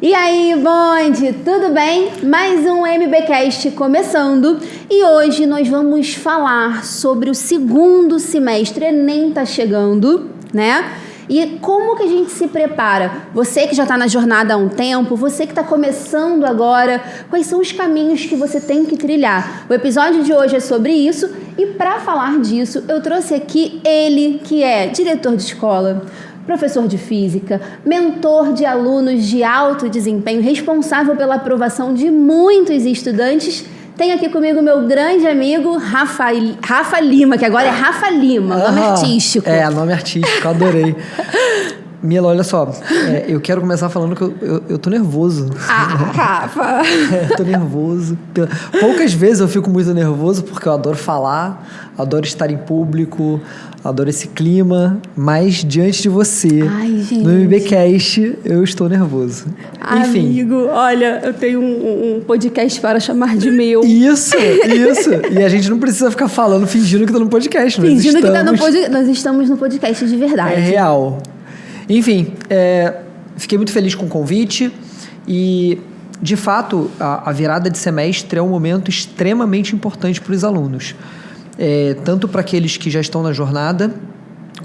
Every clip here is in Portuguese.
E aí, bonde, tudo bem? Mais um MBcast começando e hoje nós vamos falar sobre o segundo semestre. Enem tá chegando, né? E como que a gente se prepara? Você que já está na jornada há um tempo, você que está começando agora, quais são os caminhos que você tem que trilhar? O episódio de hoje é sobre isso e para falar disso eu trouxe aqui ele que é diretor de escola, professor de física, mentor de alunos de alto desempenho, responsável pela aprovação de muitos estudantes. Tenho aqui comigo meu grande amigo Rafa Lima, que agora é Rafa Lima, nome artístico. Nome artístico, adorei. Mila, olha só, eu quero começar falando que eu tô nervoso. Rafa! Tô nervoso. Poucas vezes eu fico muito nervoso, porque eu adoro falar, adoro estar em público, adoro esse clima, mas diante de você, no MBcast, eu estou nervoso. Enfim. Amigo, olha, eu tenho um podcast para chamar de meu. Isso. E a gente não precisa ficar falando, fingindo que tá no podcast. Fingindo que tá no podcast. Nós estamos no podcast de verdade. É real. Enfim, fiquei muito feliz com o convite e, de fato, a virada de semestre é um momento extremamente importante para os alunos. Tanto para aqueles que já estão na jornada,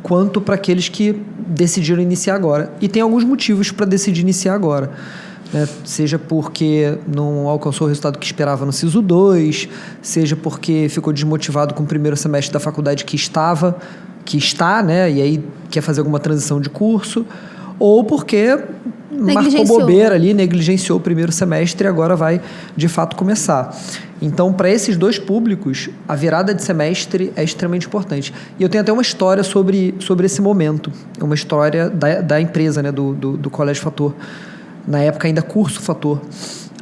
quanto para aqueles que decidiram iniciar agora. E tem alguns motivos para decidir iniciar agora. Seja porque não alcançou o resultado que esperava no SISU 2, seja porque ficou desmotivado com o primeiro semestre da faculdade que está, né? E aí quer fazer alguma transição de curso, ou porque marcou bobeira ali, negligenciou o primeiro semestre e agora vai, de fato, começar. Então, para esses dois públicos, a virada de semestre é extremamente importante. E eu tenho até uma história sobre esse momento, uma história da empresa, né? do Colégio Fator. Na época, ainda curso Fator.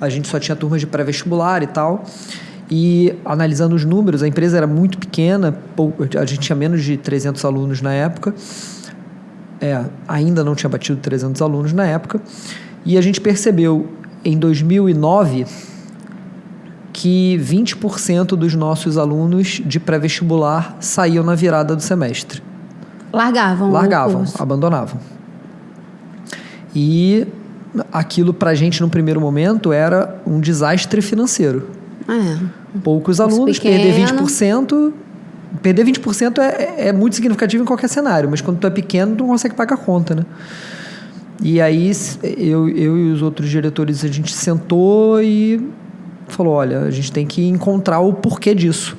A gente só tinha turmas de pré-vestibular e tal. E analisando os números, a empresa era muito pequena, a gente tinha menos de 300 alunos na época, ainda não tinha batido 300 alunos na época, e a gente percebeu em 2009 que 20% dos nossos alunos de pré-vestibular saíam na virada do semestre. Largavam, abandonavam. E aquilo pra gente no primeiro momento era um desastre financeiro. Poucos alunos, perder 20%. Perder 20% é muito significativo em qualquer cenário, mas quando tu é pequeno, tu não consegue pagar a conta, né? E aí, eu e os outros diretores, a gente sentou e falou, olha, a gente tem que encontrar o porquê disso.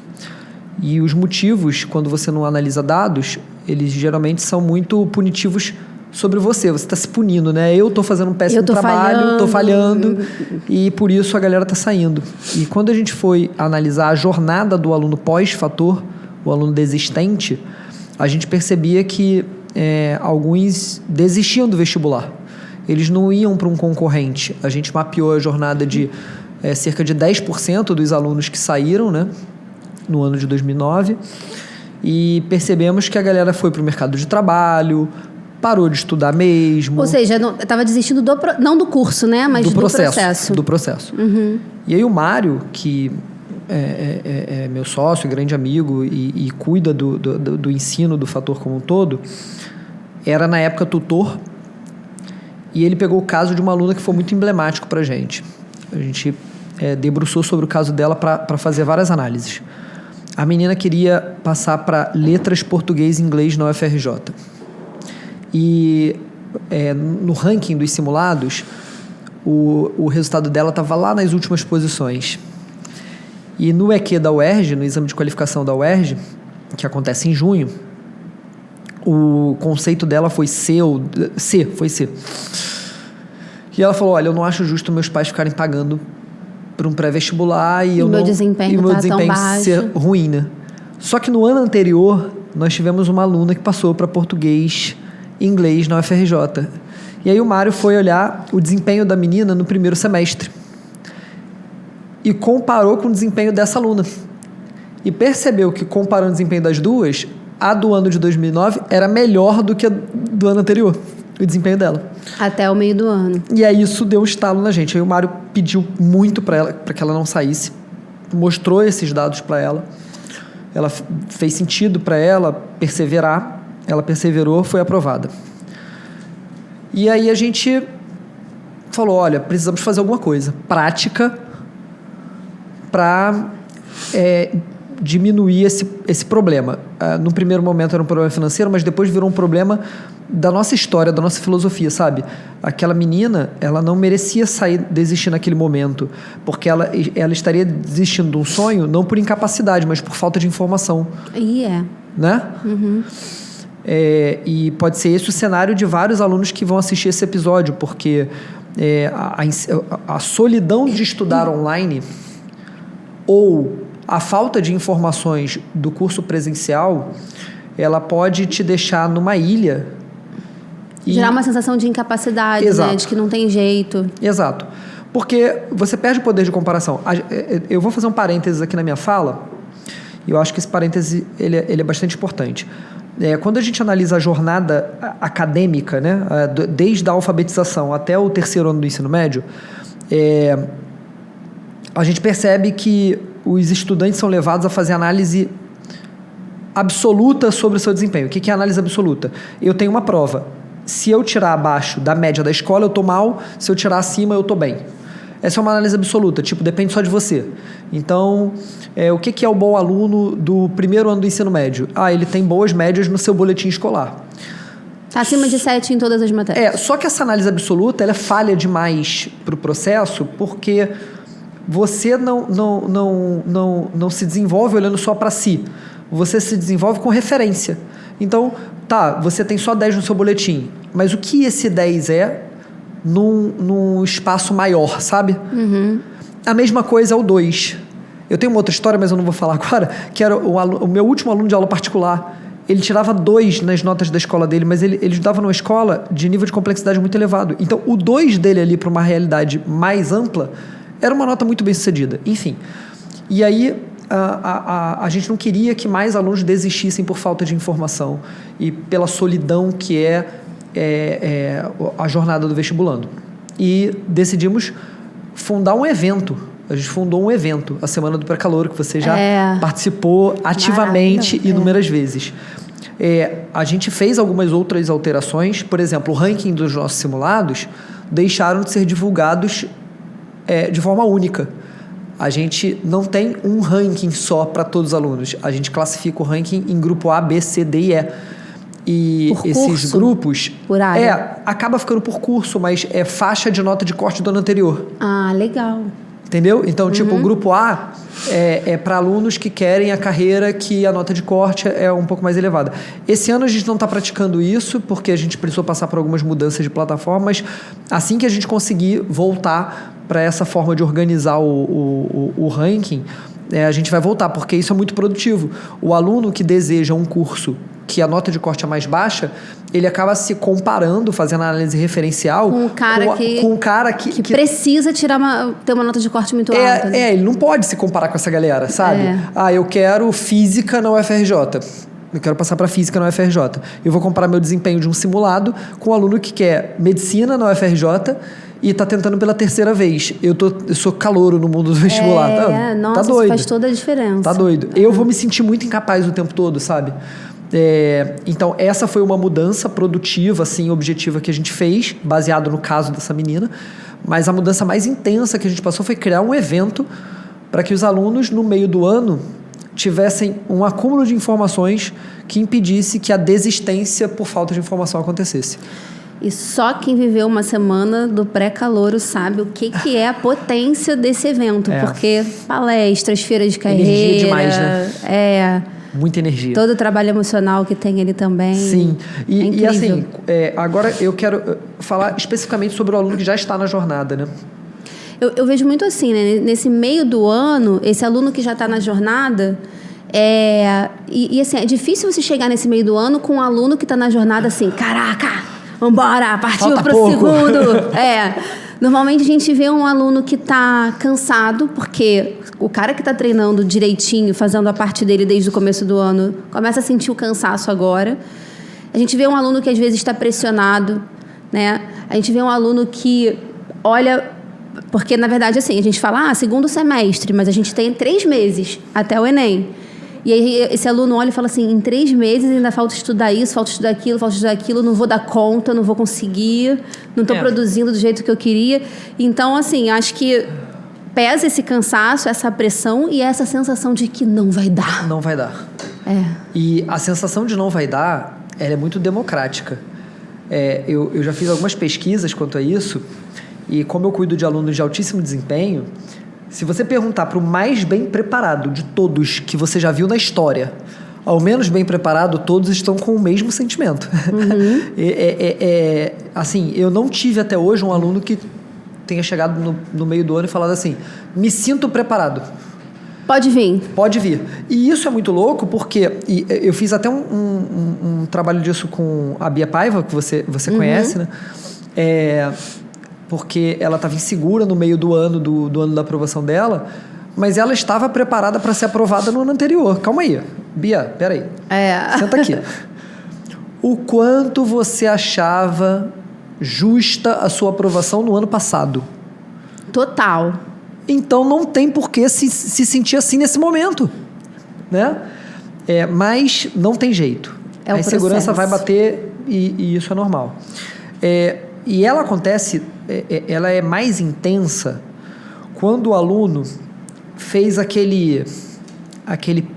E os motivos, quando você não analisa dados, eles geralmente são muito punitivos sobre você está se punindo, né? Eu tô fazendo um péssimo trabalho, tô falhando e por isso a galera tá saindo. E quando a gente foi analisar a jornada do aluno pós-fator, o aluno desistente, a gente percebia que alguns desistiam do vestibular. Eles não iam para um concorrente. A gente mapeou a jornada de cerca de 10% dos alunos que saíram, né? No ano de 2009 e percebemos que a galera foi para o mercado de trabalho, parou de estudar mesmo. Ou seja, estava desistindo não do curso, né? Mas do processo. Do processo. Uhum. E aí o Mário, que é meu sócio, grande amigo e cuida do ensino do Fator como um todo, era na época tutor e ele pegou o caso de uma aluna que foi muito emblemático para a gente. A gente debruçou sobre o caso dela para fazer várias análises. A menina queria passar para letras português e inglês na UFRJ. E no ranking dos simulados, o resultado dela estava lá nas últimas posições. E no EQ da UERJ, no exame de qualificação da UERJ, que acontece em junho, o conceito dela foi C. E ela falou, olha, eu não acho justo meus pais ficarem pagando para um pré-vestibular e meu desempenho ser ruim, né? Só que no ano anterior, nós tivemos uma aluna que passou para português inglês na UFRJ. E aí o Mário foi olhar o desempenho da menina no primeiro semestre e comparou com o desempenho dessa aluna. E percebeu que, comparando o desempenho das duas, a do ano de 2009 era melhor do que a do ano anterior, o desempenho dela. Até o meio do ano. E aí isso deu um estalo na gente. Aí o Mário pediu muito para que ela não saísse, mostrou esses dados para ela. Ela fez sentido para ela perseverar. Ela perseverou, foi aprovada. E aí a gente falou, olha, precisamos fazer alguma coisa prática para diminuir esse problema. No primeiro momento era um problema financeiro, mas depois virou um problema da nossa história, da nossa filosofia, sabe? Aquela menina, ela não merecia desistir naquele momento, porque ela estaria desistindo de um sonho, não por incapacidade, mas por falta de informação. Né? Uhum. E pode ser esse o cenário de vários alunos que vão assistir esse episódio, porque a solidão de estudar online ou a falta de informações do curso presencial, ela pode te deixar numa ilha. Gerar uma sensação de incapacidade, né? De que não tem jeito. Exato. Porque você perde o poder de comparação. Eu vou fazer um parênteses aqui na minha fala, e eu acho que esse parêntese ele é bastante importante. Quando a gente analisa a jornada acadêmica, né? Desde a alfabetização até o terceiro ano do ensino médio, a gente percebe que os estudantes são levados a fazer análise absoluta sobre o seu desempenho. O que é análise absoluta? Eu tenho uma prova. Se eu tirar abaixo da média da escola, eu estou mal. Se eu tirar acima, eu estou bem. Essa é uma análise absoluta. Depende só de você. Então, o que é o bom aluno do primeiro ano do ensino médio? Ele tem boas médias no seu boletim escolar. Está acima de 7 em todas as matérias. Só que essa análise absoluta, ela é falha demais para o processo, porque você não se desenvolve olhando só para si. Você se desenvolve com referência. Então, você tem só 10 no seu boletim, mas o que esse 10 é num espaço maior, sabe? Uhum. A mesma coisa é o 2. Eu tenho uma outra história, mas eu não vou falar agora, que era o meu último aluno de aula particular. Ele tirava 2 nas notas da escola dele, mas ele estudava numa escola de nível de complexidade muito elevado. Então, o 2 dele ali para uma realidade mais ampla era uma nota muito bem sucedida. Enfim. E aí, a gente não queria que mais alunos desistissem por falta de informação e pela solidão que é a jornada do vestibulando. E decidimos fundar um evento. A gente fundou um evento, a Semana do Pré-Calouro, que você já participou ativamente inúmeras vezes. A gente fez algumas outras alterações. Por exemplo, o ranking dos nossos simulados deixaram de ser divulgados de forma única. A gente não tem um ranking só para todos os alunos. A gente classifica o ranking em grupo A, B, C, D e E. E por esses curso, grupos... por área. Acaba ficando por curso, mas é faixa de nota de corte do ano anterior. Legal. Entendeu? Então, o grupo A é para alunos que querem a carreira que a nota de corte é um pouco mais elevada. Esse ano a gente não está praticando isso, porque a gente precisou passar por algumas mudanças de plataforma, mas assim que a gente conseguir voltar para essa forma de organizar o ranking, a gente vai voltar, porque isso é muito produtivo. O aluno que deseja um curso que a nota de corte é mais baixa, ele acaba se comparando, fazendo análise referencial com um cara que precisa ter uma nota de corte muito alta. Né? Ele não pode se comparar com essa galera, sabe? Eu quero física na UFRJ. Eu quero passar para física na UFRJ. Eu vou comparar meu desempenho de um simulado com um aluno que quer medicina na UFRJ e está tentando pela terceira vez. Eu sou calouro no mundo do vestibular. Nossa, tá doido. Isso faz toda a diferença. Tá doido. Eu vou me sentir muito incapaz o tempo todo, sabe? Então, essa foi uma mudança produtiva, assim, objetiva que a gente fez, baseado no caso dessa menina. Mas a mudança mais intensa que a gente passou foi criar um evento para que os alunos, no meio do ano, tivessem um acúmulo de informações que impedisse que a desistência por falta de informação acontecesse. E só quem viveu uma semana do pré-calouro sabe o que é a potência desse evento. Porque palestras, feiras de carreira... Energia demais, né? Muita energia. Todo o trabalho emocional que tem ali também. Sim. E assim, agora eu quero falar especificamente sobre o aluno que já está na jornada, né? Eu vejo muito assim, né? Nesse meio do ano, esse aluno que já está na jornada... assim, é difícil você chegar nesse meio do ano com um aluno que está na jornada assim, caraca, vambora, partiu para o segundo. Normalmente a gente vê um aluno que está cansado, porque o cara que está treinando direitinho, fazendo a parte dele desde o começo do ano, começa a sentir o cansaço agora. A gente vê um aluno que às vezes está pressionado, né? A gente vê um aluno que olha... Porque, na verdade, assim, a gente fala, segundo semestre, mas a gente tem 3 meses até o Enem. E aí esse aluno olha e fala assim, em 3 meses ainda falta estudar isso, falta estudar aquilo, não vou dar conta, não vou conseguir, não estou produzindo do jeito que eu queria. Então, assim, acho que pesa esse cansaço, essa pressão e essa sensação de que não vai dar. Não vai dar. E a sensação de não vai dar, ela é muito democrática. Eu já fiz algumas pesquisas quanto a isso, e como eu cuido de alunos de altíssimo desempenho, se você perguntar para o mais bem preparado de todos que você já viu na história, ao menos bem preparado, todos estão com o mesmo sentimento. Assim, eu não tive até hoje um aluno que tenha chegado no meio do ano e falado assim, me sinto preparado. Pode vir. Pode vir. E isso é muito louco porque eu fiz até um trabalho disso com a Bia Paiva, que você conhece, né? Porque ela estava insegura no meio do ano, do ano da aprovação dela, mas ela estava preparada para ser aprovada no ano anterior. Calma aí. Bia, peraí. Senta aqui. O quanto você achava justa a sua aprovação no ano passado? Total. Então não tem por que se sentir assim nesse momento, né? Mas não tem jeito. A insegurança vai bater e isso é normal. E ela acontece, ela é mais intensa quando o aluno fez aquele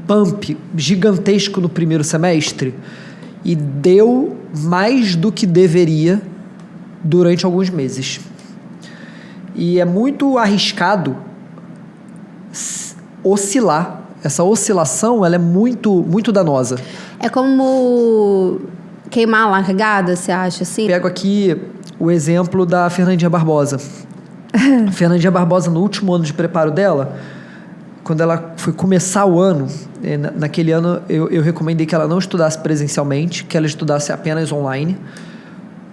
pump gigantesco no primeiro semestre e deu mais do que deveria durante alguns meses. E é muito arriscado oscilar. Essa oscilação, ela é muito, muito danosa. É como queimar a largada, você acha, assim? Pego aqui o exemplo da Fernandinha Barbosa. A Fernandinha Barbosa, no último ano de preparo dela, quando ela foi começar o ano, naquele ano eu recomendei que ela não estudasse presencialmente, que ela estudasse apenas online.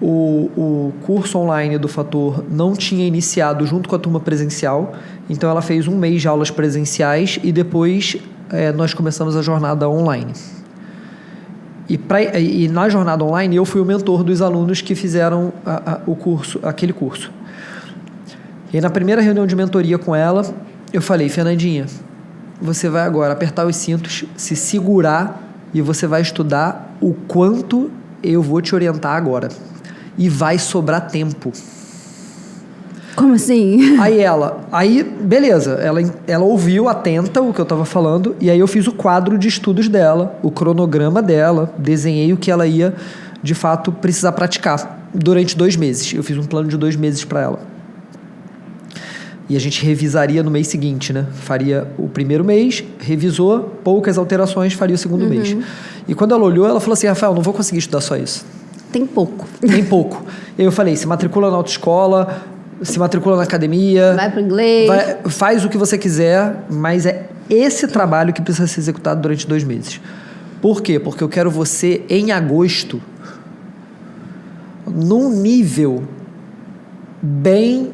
O curso online do Fator não tinha iniciado junto com a turma presencial, então ela fez 1 mês de aulas presenciais e depois nós começamos a jornada online. E na jornada online eu fui o mentor dos alunos que fizeram aquele curso. E na primeira reunião de mentoria com ela, eu falei, Fernandinha, você vai agora apertar os cintos, se segurar e você vai estudar o quanto eu vou te orientar agora. E vai sobrar tempo. Como assim? Aí beleza, ela ouviu atenta o que eu estava falando, e aí eu fiz o quadro de estudos dela, o cronograma dela, desenhei o que ela ia, de fato, precisar praticar durante 2 meses. Eu fiz um plano de 2 meses para ela. E a gente revisaria no mês seguinte, né? Faria o primeiro mês, revisou, poucas alterações, faria o segundo mês. E quando ela olhou, ela falou assim, Rafael, não vou conseguir estudar só isso. Tem pouco. E aí eu falei, se matricula na autoescola, se matricula na academia. Vai pro inglês. Faz o que você quiser, mas é esse trabalho que precisa ser executado durante 2 meses. Por quê? Porque eu quero você, em agosto, num nível bem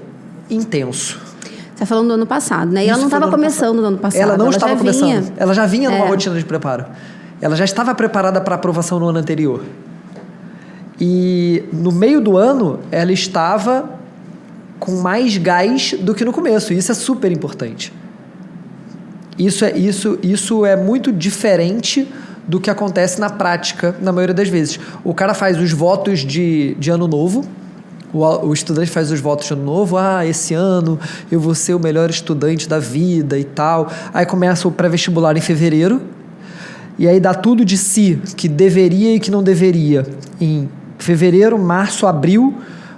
intenso. Você está falando do ano passado, né? E ela não estava começando no ano passado. Ela não estava começando. Ela já vinha numa rotina de preparo. Ela já estava preparada para aprovação no ano anterior. E no meio do ano, ela estava com mais gás do que no começo. E isso é super importante. Isso é muito diferente do que acontece na prática, na maioria das vezes. O cara faz os votos de ano novo, o estudante faz os votos de ano novo, esse ano eu vou ser o melhor estudante da vida e tal. Aí começa o pré-vestibular em fevereiro, e aí dá tudo de si, que deveria e que não deveria, em fevereiro, março, abril,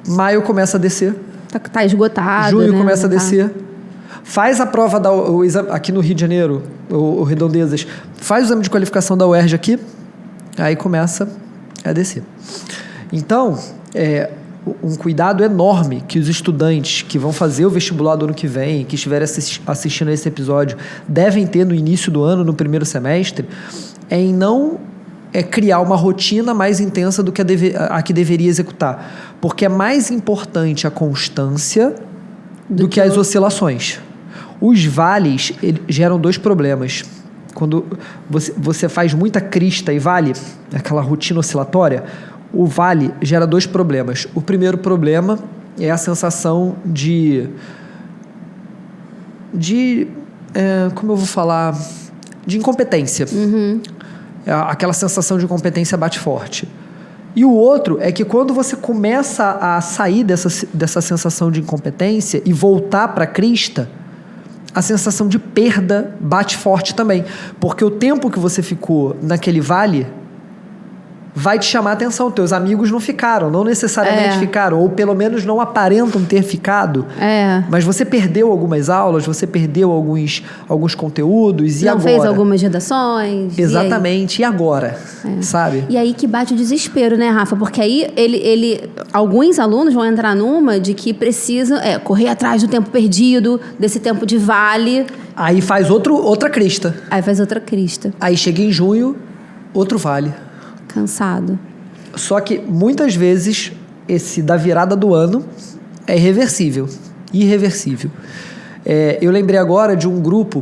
maio começa a descer. Tá esgotado, junho, né? começa a descer. Faz a prova o exame, aqui no Rio de Janeiro, o Redondezas, faz o exame de qualificação da UERJ aqui, aí começa a descer. Então, um cuidado enorme que os estudantes que vão fazer o vestibular do ano que vem, que estiverem assistindo a esse episódio, devem ter no início do ano, no primeiro semestre, em não criar uma rotina mais intensa do que a que deveria executar. Porque é mais importante a constância do que as oscilações. Os vales geram 2 problemas. Quando você faz muita crista e vale, aquela rotina oscilatória, o vale gera 2 problemas. O primeiro problema é a sensação como eu vou falar, de incompetência. Aquela sensação de incompetência bate forte. E o outro é que quando você começa a sair dessa sensação de incompetência e voltar para a crista, a sensação de perda bate forte também. Porque o tempo que você ficou naquele vale vai te chamar a atenção. Teus amigos não ficaram, não necessariamente ficaram, ou pelo menos não aparentam ter ficado. Mas você perdeu algumas aulas, você perdeu alguns conteúdos, e não agora? Fez algumas redações. Exatamente, e agora? Sabe? E aí que bate o desespero, né, Rafa? Porque aí alguns alunos vão entrar numa de que precisam correr atrás do tempo perdido, desse tempo de vale. Aí faz outra crista. Aí chega em junho, outro vale. Cansado. Só que muitas vezes esse da virada do ano é irreversível. Eu lembrei agora de um grupo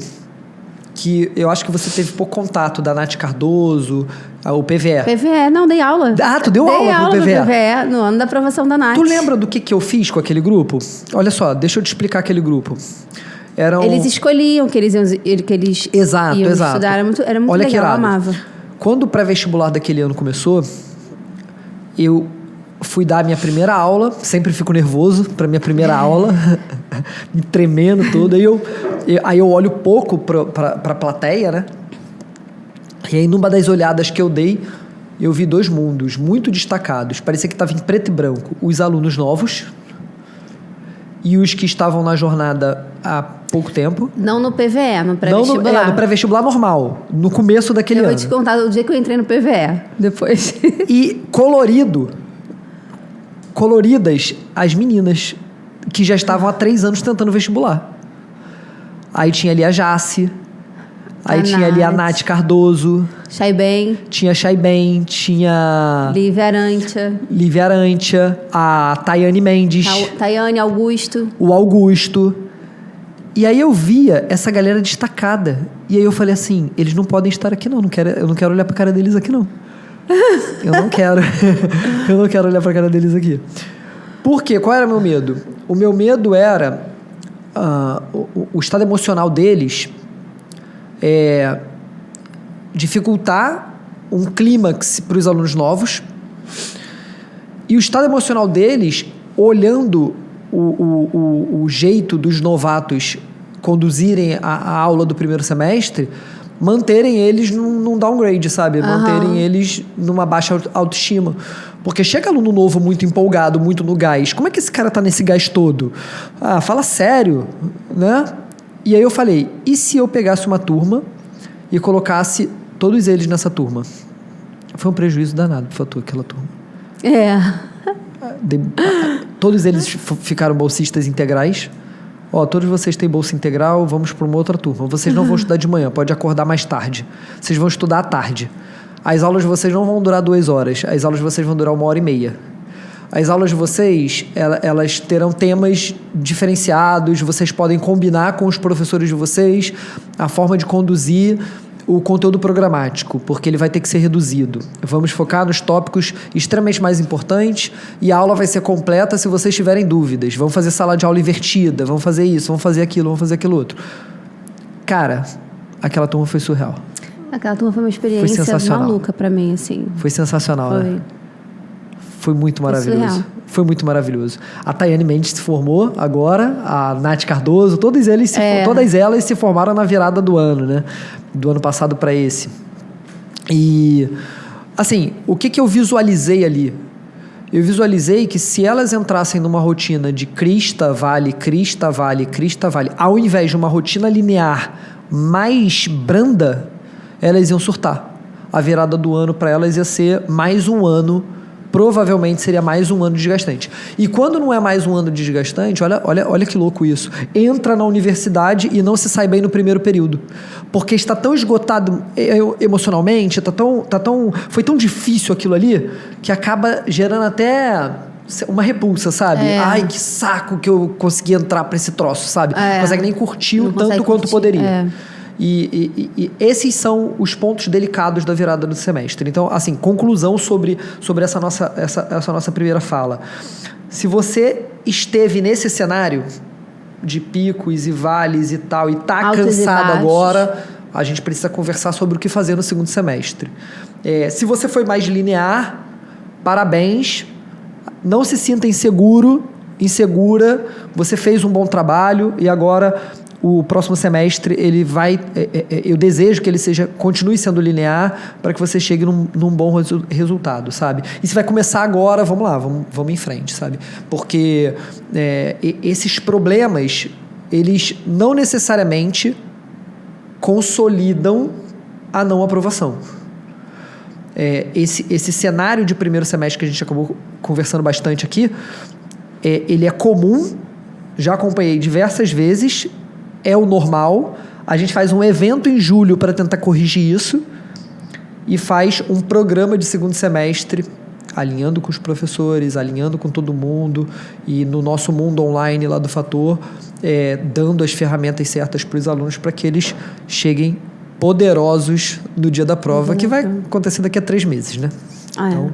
que eu acho que você teve pouco contato, da Nath Cardoso, o PVE. Não, dei aula. Tu deu aula pro PVE? No ano da aprovação da Nath. Tu lembra do que eu fiz com aquele grupo? Olha só, deixa eu te explicar aquele grupo. Eles escolhiam que eles iam Exato. estudar. Era muito Olha legal, eu amava. Quando o pré-vestibular daquele ano começou, eu fui dar a minha primeira aula, sempre fico nervoso para minha primeira aula, me tremendo todo, aí eu olho pouco para a plateia, né? E aí, numa das olhadas que eu dei, eu vi dois mundos muito destacados, parecia que estava em preto e branco, os alunos novos e os que estavam na jornada há pouco tempo. Não no PVE, no pré-vestibular. No pré-vestibular normal, no começo daquele ano. Eu vou te contar o dia que eu entrei no PVE, depois. E coloridas as meninas que já estavam há 3 anos tentando vestibular. Aí tinha ali a Jace, tinha ali a Nath Cardoso. Tinha Chaiben, tinha... Lívia Arantia, a Tayane Mendes. Tayane, Augusto. O Augusto. E aí eu via essa galera destacada. E aí eu falei assim, eles não podem estar aqui não, eu não quero olhar pra cara deles aqui não. Eu não quero. Eu não quero olhar pra cara deles aqui. Por quê? Qual era o meu medo? O meu medo era o estado emocional deles dificultar um clímax para os alunos novos, e o estado emocional deles, olhando o jeito dos novatos conduzirem a aula do primeiro semestre, manterem eles num downgrade, sabe? Manterem eles numa baixa autoestima. Porque chega aluno novo muito empolgado, muito no gás. Como é que esse cara tá nesse gás todo? Fala sério, né? E aí eu falei, e se eu pegasse uma turma e colocasse todos eles nessa turma? Foi um prejuízo danado pra tu, aquela turma. Todos eles ficaram bolsistas integrais. Todos vocês têm bolsa integral, vamos para uma outra turma. Vocês não vão estudar de manhã, pode acordar mais tarde. Vocês vão estudar à tarde. As aulas de vocês não vão durar 2 horas, as aulas de vocês vão durar 1h30. As aulas de vocês, elas terão temas diferenciados, vocês podem combinar com os professores de vocês a forma de conduzir o conteúdo programático, porque ele vai ter que ser reduzido. Vamos focar nos tópicos extremamente mais importantes e a aula vai ser completa se vocês tiverem dúvidas. Vamos fazer sala de aula invertida, vamos fazer isso, vamos fazer aquilo, vamos fazer aquilo outro. Cara, aquela turma foi surreal. Aquela turma foi uma experiência maluca pra mim, assim. Foi sensacional, né? Foi muito maravilhoso. Foi muito maravilhoso. A Tayane Mendes se formou agora, a Nath Cardoso, todas elas se formaram na virada do ano, né? Do ano passado para esse. E, assim, o que eu visualizei ali? Eu visualizei que se elas entrassem numa rotina de crista, vale, crista, vale, crista, vale, ao invés de uma rotina linear mais branda, elas iam surtar. A virada do ano para elas ia ser mais um ano, provavelmente seria mais um ano desgastante. E quando não é mais um ano desgastante, olha que louco isso. Entra na universidade e não se sai bem no primeiro período. Porque está tão esgotado emocionalmente, foi tão difícil aquilo ali, que acaba gerando até uma repulsa, sabe? Ai, que saco que eu consegui entrar para esse troço, sabe? Não consegue nem curtir o tanto quanto poderia. E esses são os pontos delicados da virada do semestre. Então, assim, conclusão sobre essa nossa primeira fala. Se você esteve nesse cenário de picos e vales e tal, e tá cansado agora, a gente precisa conversar sobre o que fazer no segundo semestre. Se você foi mais linear, parabéns, não se sinta insegura, você fez um bom trabalho e agora o próximo semestre ele vai, eu desejo que ele continue sendo linear para que você chegue num bom resultado, sabe? E se vai começar agora, vamos lá, vamos em frente, sabe? Porque esses problemas, eles não necessariamente consolidam a não aprovação. Esse cenário de primeiro semestre que a gente acabou conversando bastante aqui, ele é comum, já acompanhei diversas vezes, é o normal. A gente faz um evento em julho para tentar corrigir isso e faz um programa de segundo semestre, alinhando com os professores, alinhando com todo mundo e no nosso mundo online lá do Fator, dando as ferramentas certas para os alunos para que eles cheguem poderosos no dia da prova, que vai acontecer daqui a 3 meses, né? Então,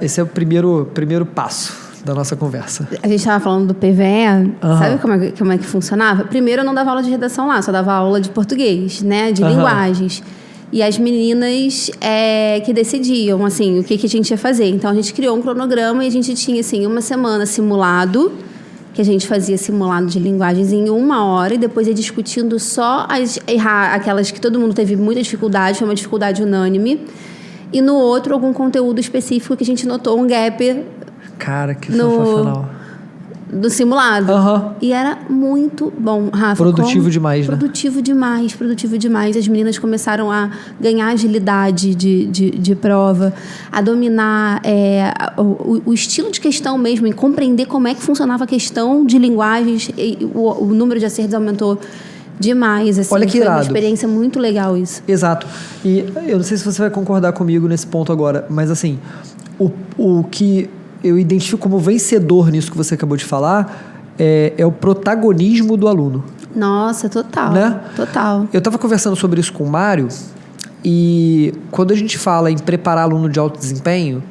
esse é o primeiro passo da nossa conversa. A gente estava falando do PVE, sabe como é que funcionava? Primeiro eu não dava aula de redação lá, só dava aula de português, né? De linguagens. E as meninas que decidiam, assim, o que a gente ia fazer. Então, a gente criou um cronograma e a gente tinha, assim, uma semana simulado, que a gente fazia simulado de linguagens em 1 hora e depois ia discutindo só aquelas que todo mundo teve muita dificuldade, foi uma dificuldade unânime. E no outro, algum conteúdo específico que a gente notou um gap. Cara, que sensacional. Do simulado. E era muito bom, Rafa. Produtivo demais, né? Produtivo demais. As meninas começaram a ganhar agilidade de prova, a dominar o estilo de questão mesmo, em compreender como é que funcionava a questão de linguagens. E o número de acertos aumentou demais. Assim, olha que irado. Foi uma experiência muito legal isso. Exato. E eu não sei se você vai concordar comigo nesse ponto agora, mas assim, o que eu identifico como vencedor nisso que você acabou de falar é o protagonismo do aluno. Nossa, total. Né? Total. Eu estava conversando sobre isso com o Mário e quando a gente fala em preparar aluno de alto desempenho,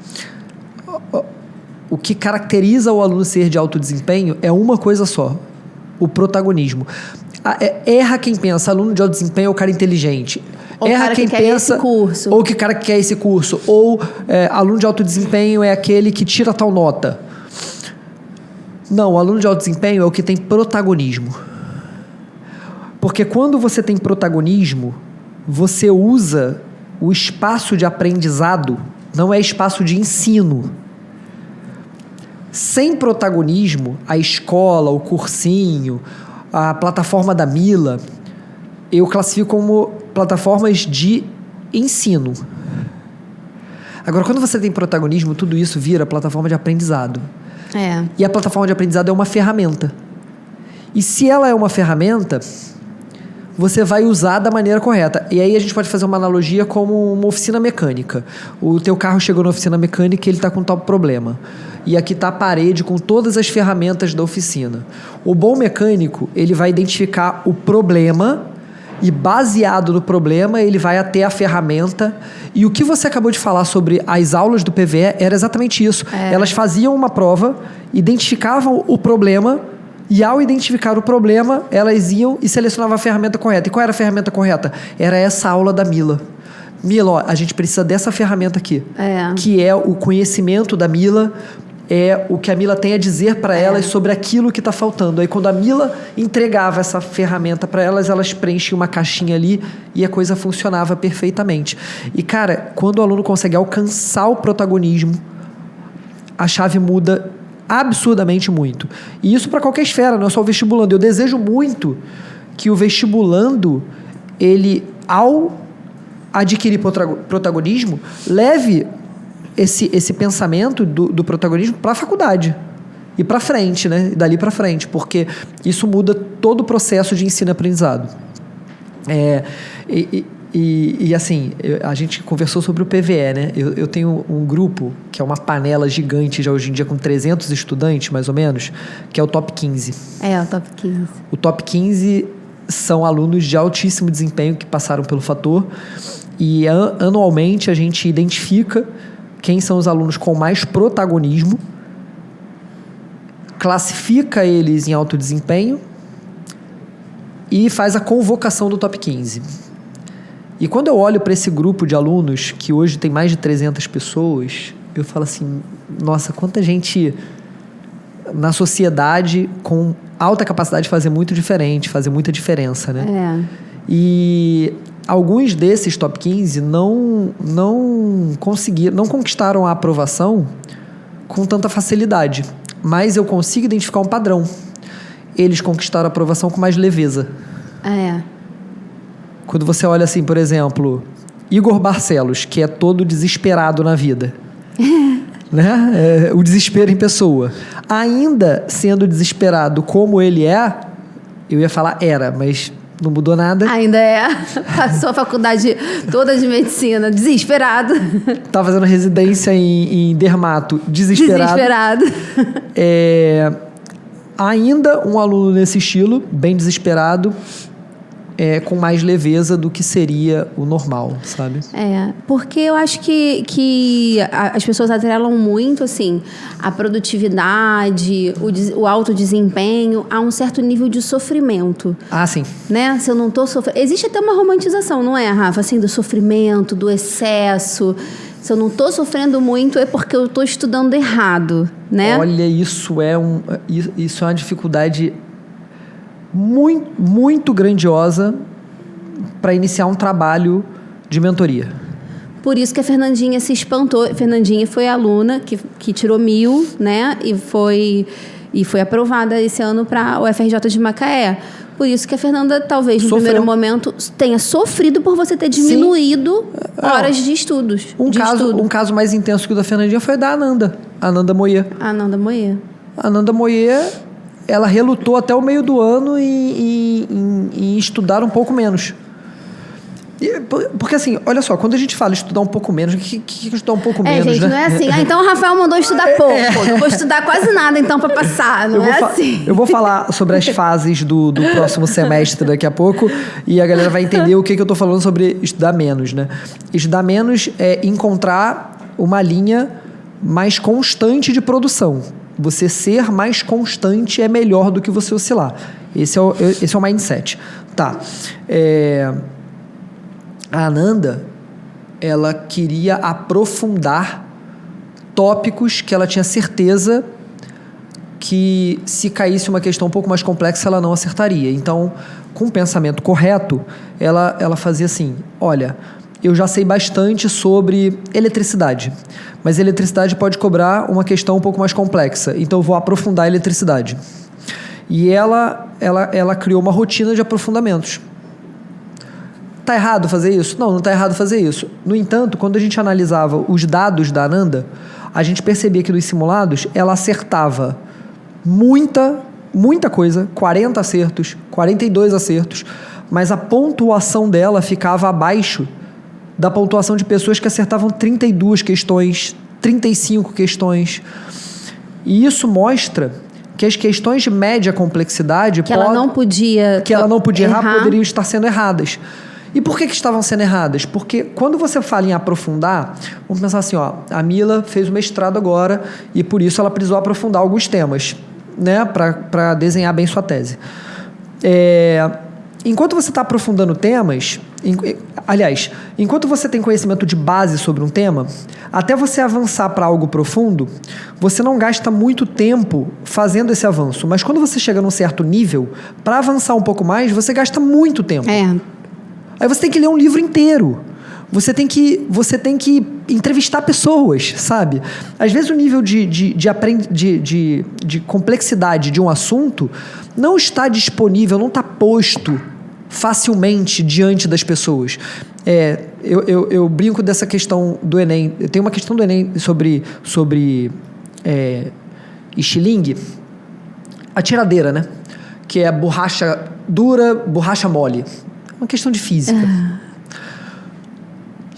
o que caracteriza o aluno ser de alto desempenho é uma coisa só: o protagonismo. Erra quem pensa, aluno de alto desempenho é o cara inteligente. Ou Erra cara quem que pensa, quer esse curso. ou que cara que quer esse curso. Ou aluno de alto desempenho é aquele que tira tal nota. Não, o aluno de alto desempenho é o que tem protagonismo. Porque quando você tem protagonismo, você usa o espaço de aprendizado, não é espaço de ensino. Sem protagonismo, a escola, o cursinho, a plataforma da Mila, eu classifico como plataformas de ensino. Agora, quando você tem protagonismo, tudo isso vira plataforma de aprendizado. E a plataforma de aprendizado é uma ferramenta. E se ela é uma ferramenta, você vai usar da maneira correta. E aí a gente pode fazer uma analogia como uma oficina mecânica. O teu carro chegou na oficina mecânica e ele está com tal problema. E aqui está a parede com todas as ferramentas da oficina. O bom mecânico, ele vai identificar o problema e, baseado no problema, ele vai até a ferramenta. E o que você acabou de falar sobre as aulas do PVE era exatamente isso. Elas faziam uma prova, identificavam o problema e, ao identificar o problema, elas iam e selecionavam a ferramenta correta. E qual era a ferramenta correta? Era essa aula da Mila. Mila, ó, a gente precisa dessa ferramenta aqui, que é o conhecimento da Mila, é o que a Mila tem a dizer para elas sobre aquilo que está faltando. Aí, quando a Mila entregava essa ferramenta para elas, elas preenchiam uma caixinha ali e a coisa funcionava perfeitamente. E, cara, quando o aluno consegue alcançar o protagonismo, a chave muda absurdamente muito. E isso para qualquer esfera, não é só o vestibulando. Eu desejo muito que o vestibulando, ele, ao adquirir protagonismo, leve esse pensamento do protagonismo para a faculdade e para frente, né? E dali para frente, porque isso muda todo o processo de ensino e aprendizado. E assim, a gente conversou sobre o PVE, né? Eu tenho um grupo que é uma panela gigante já hoje em dia com 300 estudantes, mais ou menos, que é o Top 15. O Top 15. O Top 15 são alunos de altíssimo desempenho que passaram pelo Fator e anualmente a gente identifica quem são os alunos com mais protagonismo, classifica eles em alto desempenho e faz a convocação do Top 15. E quando eu olho para esse grupo de alunos, que hoje tem mais de 300 pessoas, eu falo assim, nossa, quanta gente na sociedade com alta capacidade de fazer muito diferente, fazer muita diferença, né? E alguns desses top 15 não conquistaram a aprovação com tanta facilidade, mas eu consigo identificar um padrão. Eles conquistaram a aprovação com mais leveza. Quando você olha assim, por exemplo, Igor Barcelos, que é todo desesperado na vida, né? O desespero em pessoa. Ainda sendo desesperado como ele é, eu ia falar era, mas não mudou nada. Ainda é. Passou a faculdade toda de medicina, desesperado. Tá fazendo residência em dermato, desesperado. Ainda um aluno nesse estilo, bem desesperado, com mais leveza do que seria o normal, sabe? Porque eu acho que as pessoas atrelam muito, assim, a produtividade, o alto desempenho a um certo nível de sofrimento. Sim. Né? Se eu não tô sofrendo... Existe até uma romantização, não é, Rafa? Assim, do sofrimento, do excesso. Se eu não tô sofrendo muito é porque eu tô estudando errado, né? Olha, isso é uma dificuldade muito, muito grandiosa para iniciar um trabalho de mentoria. Por isso que a Fernandinha se espantou. Fernandinha foi a aluna que tirou 1000, né? E foi aprovada esse ano para o FRJ de Macaé. Por isso que a Fernanda, talvez, no primeiro momento, tenha sofrido por você ter diminuído horas de estudos. Um caso mais intenso que o da Fernandinha foi da Ananda. Ananda Moyer. Ananda Moyer, ela relutou até o meio do ano em estudar um pouco menos. Porque assim, olha só, quando a gente fala estudar um pouco menos, o que é estudar um pouco menos, gente, né? não é assim. Então o Rafael mandou estudar pouco. Não vou estudar quase nada, então, para passar. Não é assim. Eu vou falar sobre as fases do próximo semestre daqui a pouco e a galera vai entender o que eu tô falando sobre estudar menos, né? Estudar menos é encontrar uma linha mais constante de produção. Você ser mais constante é melhor do que você oscilar. Esse é o mindset. Tá. A Ananda, ela queria aprofundar tópicos que ela tinha certeza que se caísse uma questão um pouco mais complexa, ela não acertaria. Então, com o pensamento correto, ela fazia assim, olha, eu já sei bastante sobre eletricidade, mas eletricidade pode cobrar uma questão um pouco mais complexa, então eu vou aprofundar a eletricidade. E ela criou uma rotina de aprofundamentos. Tá errado fazer isso? Não tá errado fazer isso. No entanto, quando a gente analisava os dados da Ananda, a gente percebia que nos simulados ela acertava muita coisa, 40 acertos, 42 acertos, mas a pontuação dela ficava abaixo da pontuação de pessoas que acertavam 32 questões, 35 questões. E isso mostra que as questões de média complexidade... ela não podia errar, poderiam estar sendo erradas. E por que estavam sendo erradas? Porque quando você fala em aprofundar, vamos pensar assim, a Mila fez o mestrado agora e por isso ela precisou aprofundar alguns temas, né, para desenhar bem sua tese. Enquanto você está aprofundando temas, enquanto você tem conhecimento de base sobre um tema, até você avançar para algo profundo, você não gasta muito tempo fazendo esse avanço. Mas quando você chega num certo nível, para avançar um pouco mais, você gasta muito tempo. Aí você tem que ler um livro inteiro. Você tem que entrevistar pessoas, sabe? Às vezes o nível de complexidade de um assunto não está disponível, não está posto facilmente diante das pessoas. Eu brinco dessa questão do Enem. Tem uma questão do Enem sobre estilingue, a tiradeira, né? Que é borracha dura, borracha mole. Uma questão de física.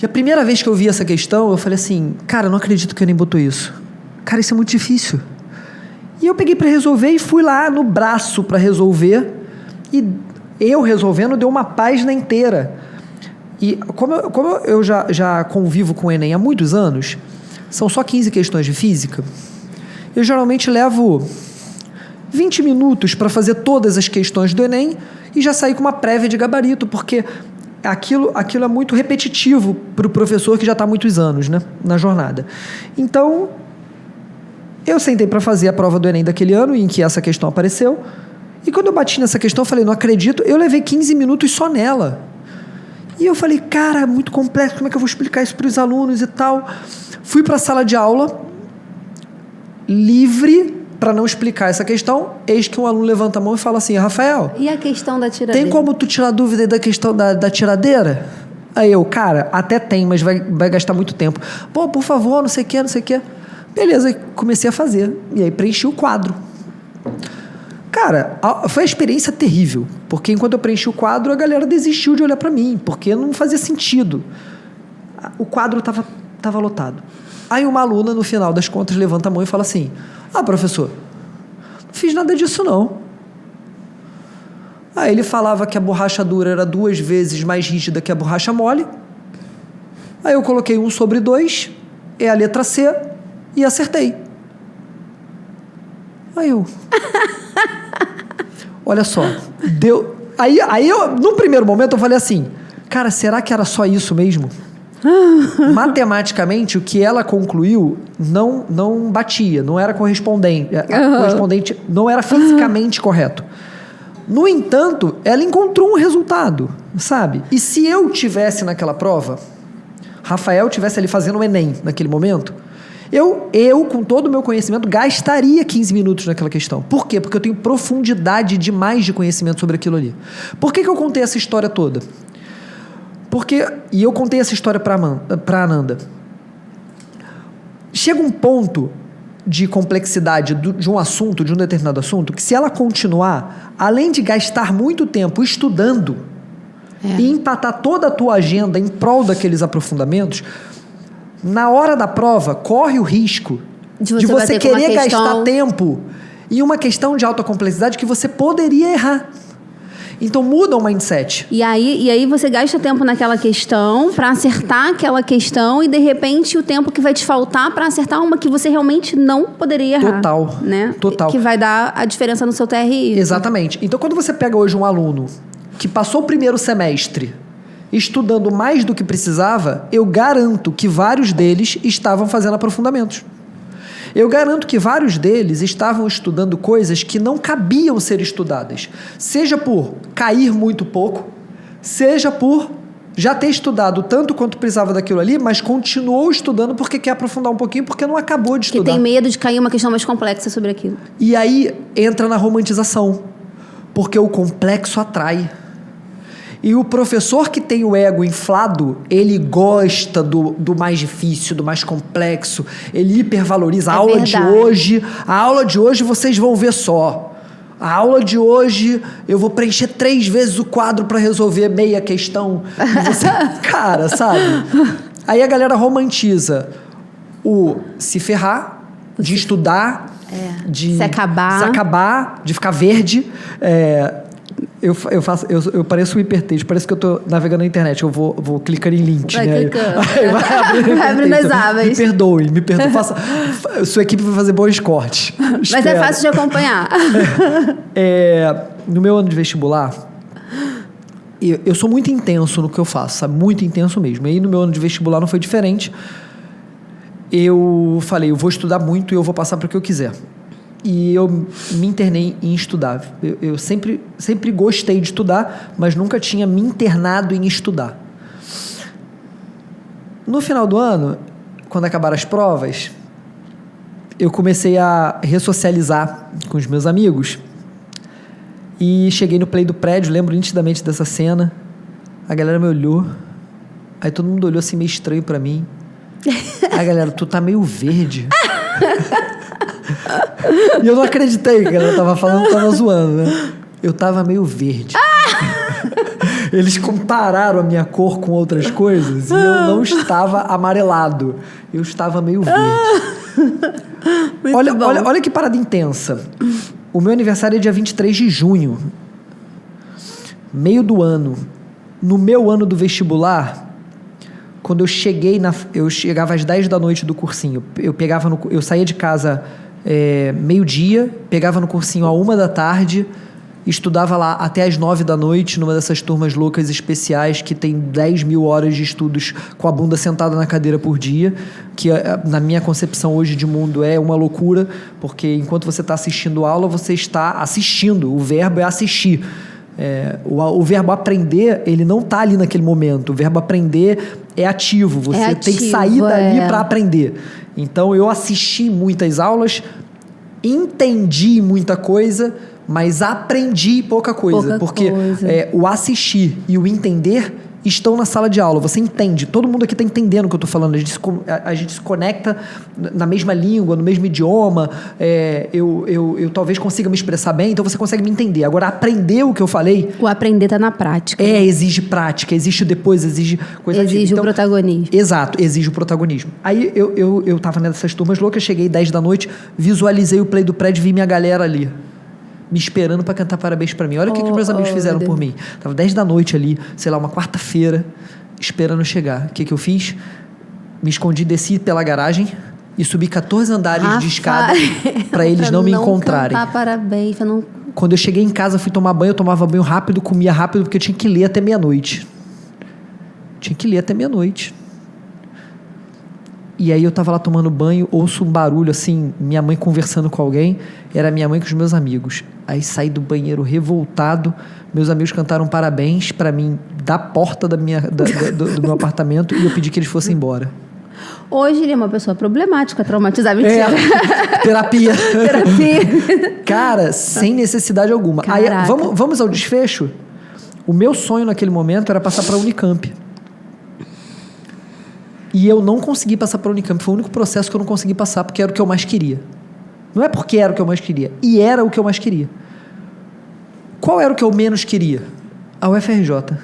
E a primeira vez que eu vi essa questão, eu falei assim, cara, eu não acredito que o Enem botou isso. Cara, isso é muito difícil. E eu peguei para resolver e fui lá no braço para resolver. E eu resolvendo deu uma página inteira. E como eu já convivo com o Enem há muitos anos, são só 15 questões de física, eu geralmente levo 20 minutos para fazer todas as questões do Enem e já sair com uma prévia de gabarito, porque aquilo é muito repetitivo para o professor que já está há muitos anos, né, na jornada. Então, eu sentei para fazer a prova do Enem daquele ano, em que essa questão apareceu, e quando eu bati nessa questão, eu falei, não acredito, eu levei 15 minutos só nela. E eu falei, cara, é muito complexo, como é que eu vou explicar isso para os alunos e tal? Fui para a sala de aula, livre para não explicar essa questão, eis que um aluno levanta a mão e fala assim, Rafael... E a questão da tiradeira? Tem como tu tirar dúvida aí da questão da tiradeira? Aí eu, cara, até tem, mas vai gastar muito tempo. Pô, por favor, não sei o que. Beleza, comecei a fazer. E aí preenchi o quadro. Cara, foi uma experiência terrível. Porque enquanto eu preenchi o quadro, a galera desistiu de olhar pra mim. Porque não fazia sentido. O quadro tava lotado. Aí uma aluna, no final das contas, levanta a mão e fala assim, professor, não fiz nada disso não. Aí ele falava que a borracha dura era 2 vezes mais rígida que a borracha mole. Aí eu coloquei 1/2, é a letra C, e acertei. Aí eu... Olha só, deu... Aí eu, no primeiro momento, eu falei assim, cara, será que era só isso mesmo? Matematicamente, o que ela concluiu não batia, não era correspondente. Correspondente não era fisicamente correto. No entanto, ela encontrou um resultado, sabe? E se eu tivesse naquela prova, Rafael tivesse ali fazendo o Enem naquele momento, eu com todo o meu conhecimento, gastaria 15 minutos naquela questão. Por quê? Porque eu tenho profundidade demais de conhecimento sobre aquilo ali. Por que eu contei essa história toda? E eu contei essa história para Ananda. Chega um ponto de complexidade de um assunto, de um determinado assunto, que se ela continuar, além de gastar muito tempo estudando e empatar toda a tua agenda em prol daqueles aprofundamentos, na hora da prova, corre o risco de você querer gastar tempo em uma questão de alta complexidade que você poderia errar. Então muda o mindset. E aí você gasta tempo naquela questão para acertar aquela questão e de repente o tempo que vai te faltar para acertar uma que você realmente não poderia errar. Total. Né? Total. Que vai dar a diferença no seu TRI. Exatamente. Então quando você pega hoje um aluno que passou o primeiro semestre estudando mais do que precisava, eu garanto que vários deles estavam fazendo aprofundamentos. Eu garanto que vários deles estavam estudando coisas que não cabiam ser estudadas. Seja por cair muito pouco, seja por já ter estudado tanto quanto precisava daquilo ali, mas continuou estudando porque quer aprofundar um pouquinho, porque não acabou de estudar. Que tem medo de cair uma questão mais complexa sobre aquilo. E aí entra na romantização, porque o complexo atrai. E o professor que tem o ego inflado, ele gosta do mais difícil, do mais complexo. Ele hipervaloriza. A aula de hoje vocês vão ver só. A aula de hoje eu vou preencher 3 vezes o quadro para resolver meia questão. Cara, sabe? Aí a galera romantiza o se ferrar, de estudar, de se acabar, de ficar verde. Eu pareço um hipertexto, parece que eu tô navegando na internet, eu vou clicando em links, vai né? Clicando. Vai abrindo as abas. Me perdoe. Sua equipe vai fazer bons cortes. Mas é fácil de acompanhar. No meu ano de vestibular, eu sou muito intenso no que eu faço, sabe? Muito intenso mesmo. E aí no meu ano de vestibular não foi diferente. Eu falei, eu vou estudar muito e eu vou passar para o que eu quiser. E eu me internei em estudar. Eu sempre gostei de estudar, mas nunca tinha me internado em estudar. No final do ano, quando acabaram as provas, eu comecei a ressocializar com os meus amigos. E cheguei no play do prédio, lembro nitidamente dessa cena. A galera me olhou. Aí todo mundo olhou assim meio estranho pra mim. Aí, galera, tu tá meio verde. E eu não acreditei que ela tava falando, tava zoando, né? Eu tava meio verde. Eles compararam a minha cor com outras coisas e eu não estava amarelado. Eu estava meio verde. Olha que parada intensa. O meu aniversário é dia 23 de junho. Meio do ano. No meu ano do vestibular, quando eu cheguei eu chegava às 10 da noite do cursinho. Eu saía de casa meio-dia, pegava no cursinho à 1 da tarde estudava lá até as 9 da noite, numa dessas turmas loucas especiais que tem 10 mil horas de estudos com a bunda sentada na cadeira por dia, que na minha concepção hoje de mundo é uma loucura, porque enquanto você está assistindo aula, você está assistindo, o verbo é assistir. O verbo aprender, ele não está ali naquele momento. O verbo aprender é ativo. Você tem que sair dali para aprender. Então, eu assisti muitas aulas, entendi muita coisa, mas aprendi pouca coisa. Porque o assistir e o entender estão na sala de aula. Você entende. Todo mundo aqui está entendendo o que eu estou falando. A gente se conecta na mesma língua, no mesmo idioma. Eu talvez consiga me expressar bem, então você consegue me entender. Agora, aprender o que eu falei... O aprender está na prática. Exige prática, exige depois, exige coisa ativa. Exige o protagonismo. Exato, exige o protagonismo. Aí eu tava nessas turmas loucas, cheguei 10 da noite, visualizei o play do prédio e vi minha galera ali, me esperando para cantar parabéns para mim. Olha o que meus amigos fizeram por mim. Tava 10 da noite ali, sei lá, uma quarta-feira, esperando chegar. O que eu fiz? Me escondi, desci pela garagem e subi 14 andares de escada para eles não me encontrarem. Cantar parabéns, não... Quando eu cheguei em casa, fui tomar banho, eu tomava banho rápido, comia rápido, porque eu tinha que ler até meia-noite. E aí eu tava lá tomando banho, ouço um barulho assim, minha mãe conversando com alguém, era minha mãe com os meus amigos. Aí saí do banheiro revoltado, meus amigos cantaram parabéns pra mim da porta do meu apartamento e eu pedi que eles fossem embora. Hoje ele é uma pessoa problemática, traumatizada. Mentira. Terapia. Cara, sem necessidade alguma. Aí, vamos ao desfecho? O meu sonho naquele momento era passar pra Unicamp. E eu não consegui passar para a Unicamp. Foi o único processo que eu não consegui passar, porque era o que eu mais queria. Não é porque era o que eu mais queria. E era o que eu mais queria. Qual era o que eu menos queria? A UFRJ.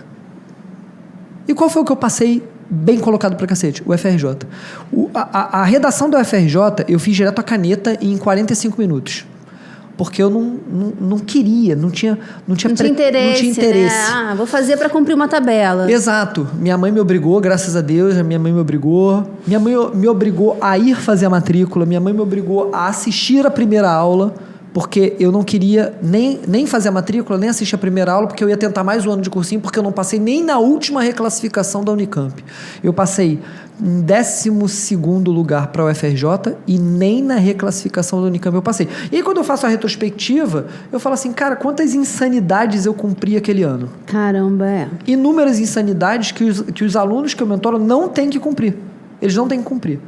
E qual foi o que eu passei bem colocado pra cacete? O UFRJ. A redação da UFRJ, eu fiz direto a caneta em 45 minutos. Porque eu não queria, não tinha interesse. Né? Vou fazer para cumprir uma tabela. Exato. Minha mãe me obrigou, graças a Deus, a minha mãe me obrigou. Minha mãe me obrigou a ir fazer a matrícula, minha mãe me obrigou a assistir a primeira aula, porque eu não queria nem fazer a matrícula, nem assistir a primeira aula, porque eu ia tentar mais um ano de cursinho, porque eu não passei nem na última reclassificação da Unicamp. Eu passei em 12º lugar para a UFRJ e nem na reclassificação da Unicamp eu passei. E aí, quando eu faço a retrospectiva, eu falo assim, cara, quantas insanidades eu cumpri aquele ano? Caramba, Inúmeras insanidades que os alunos que eu mentoro não têm que cumprir. Eles não têm que cumprir.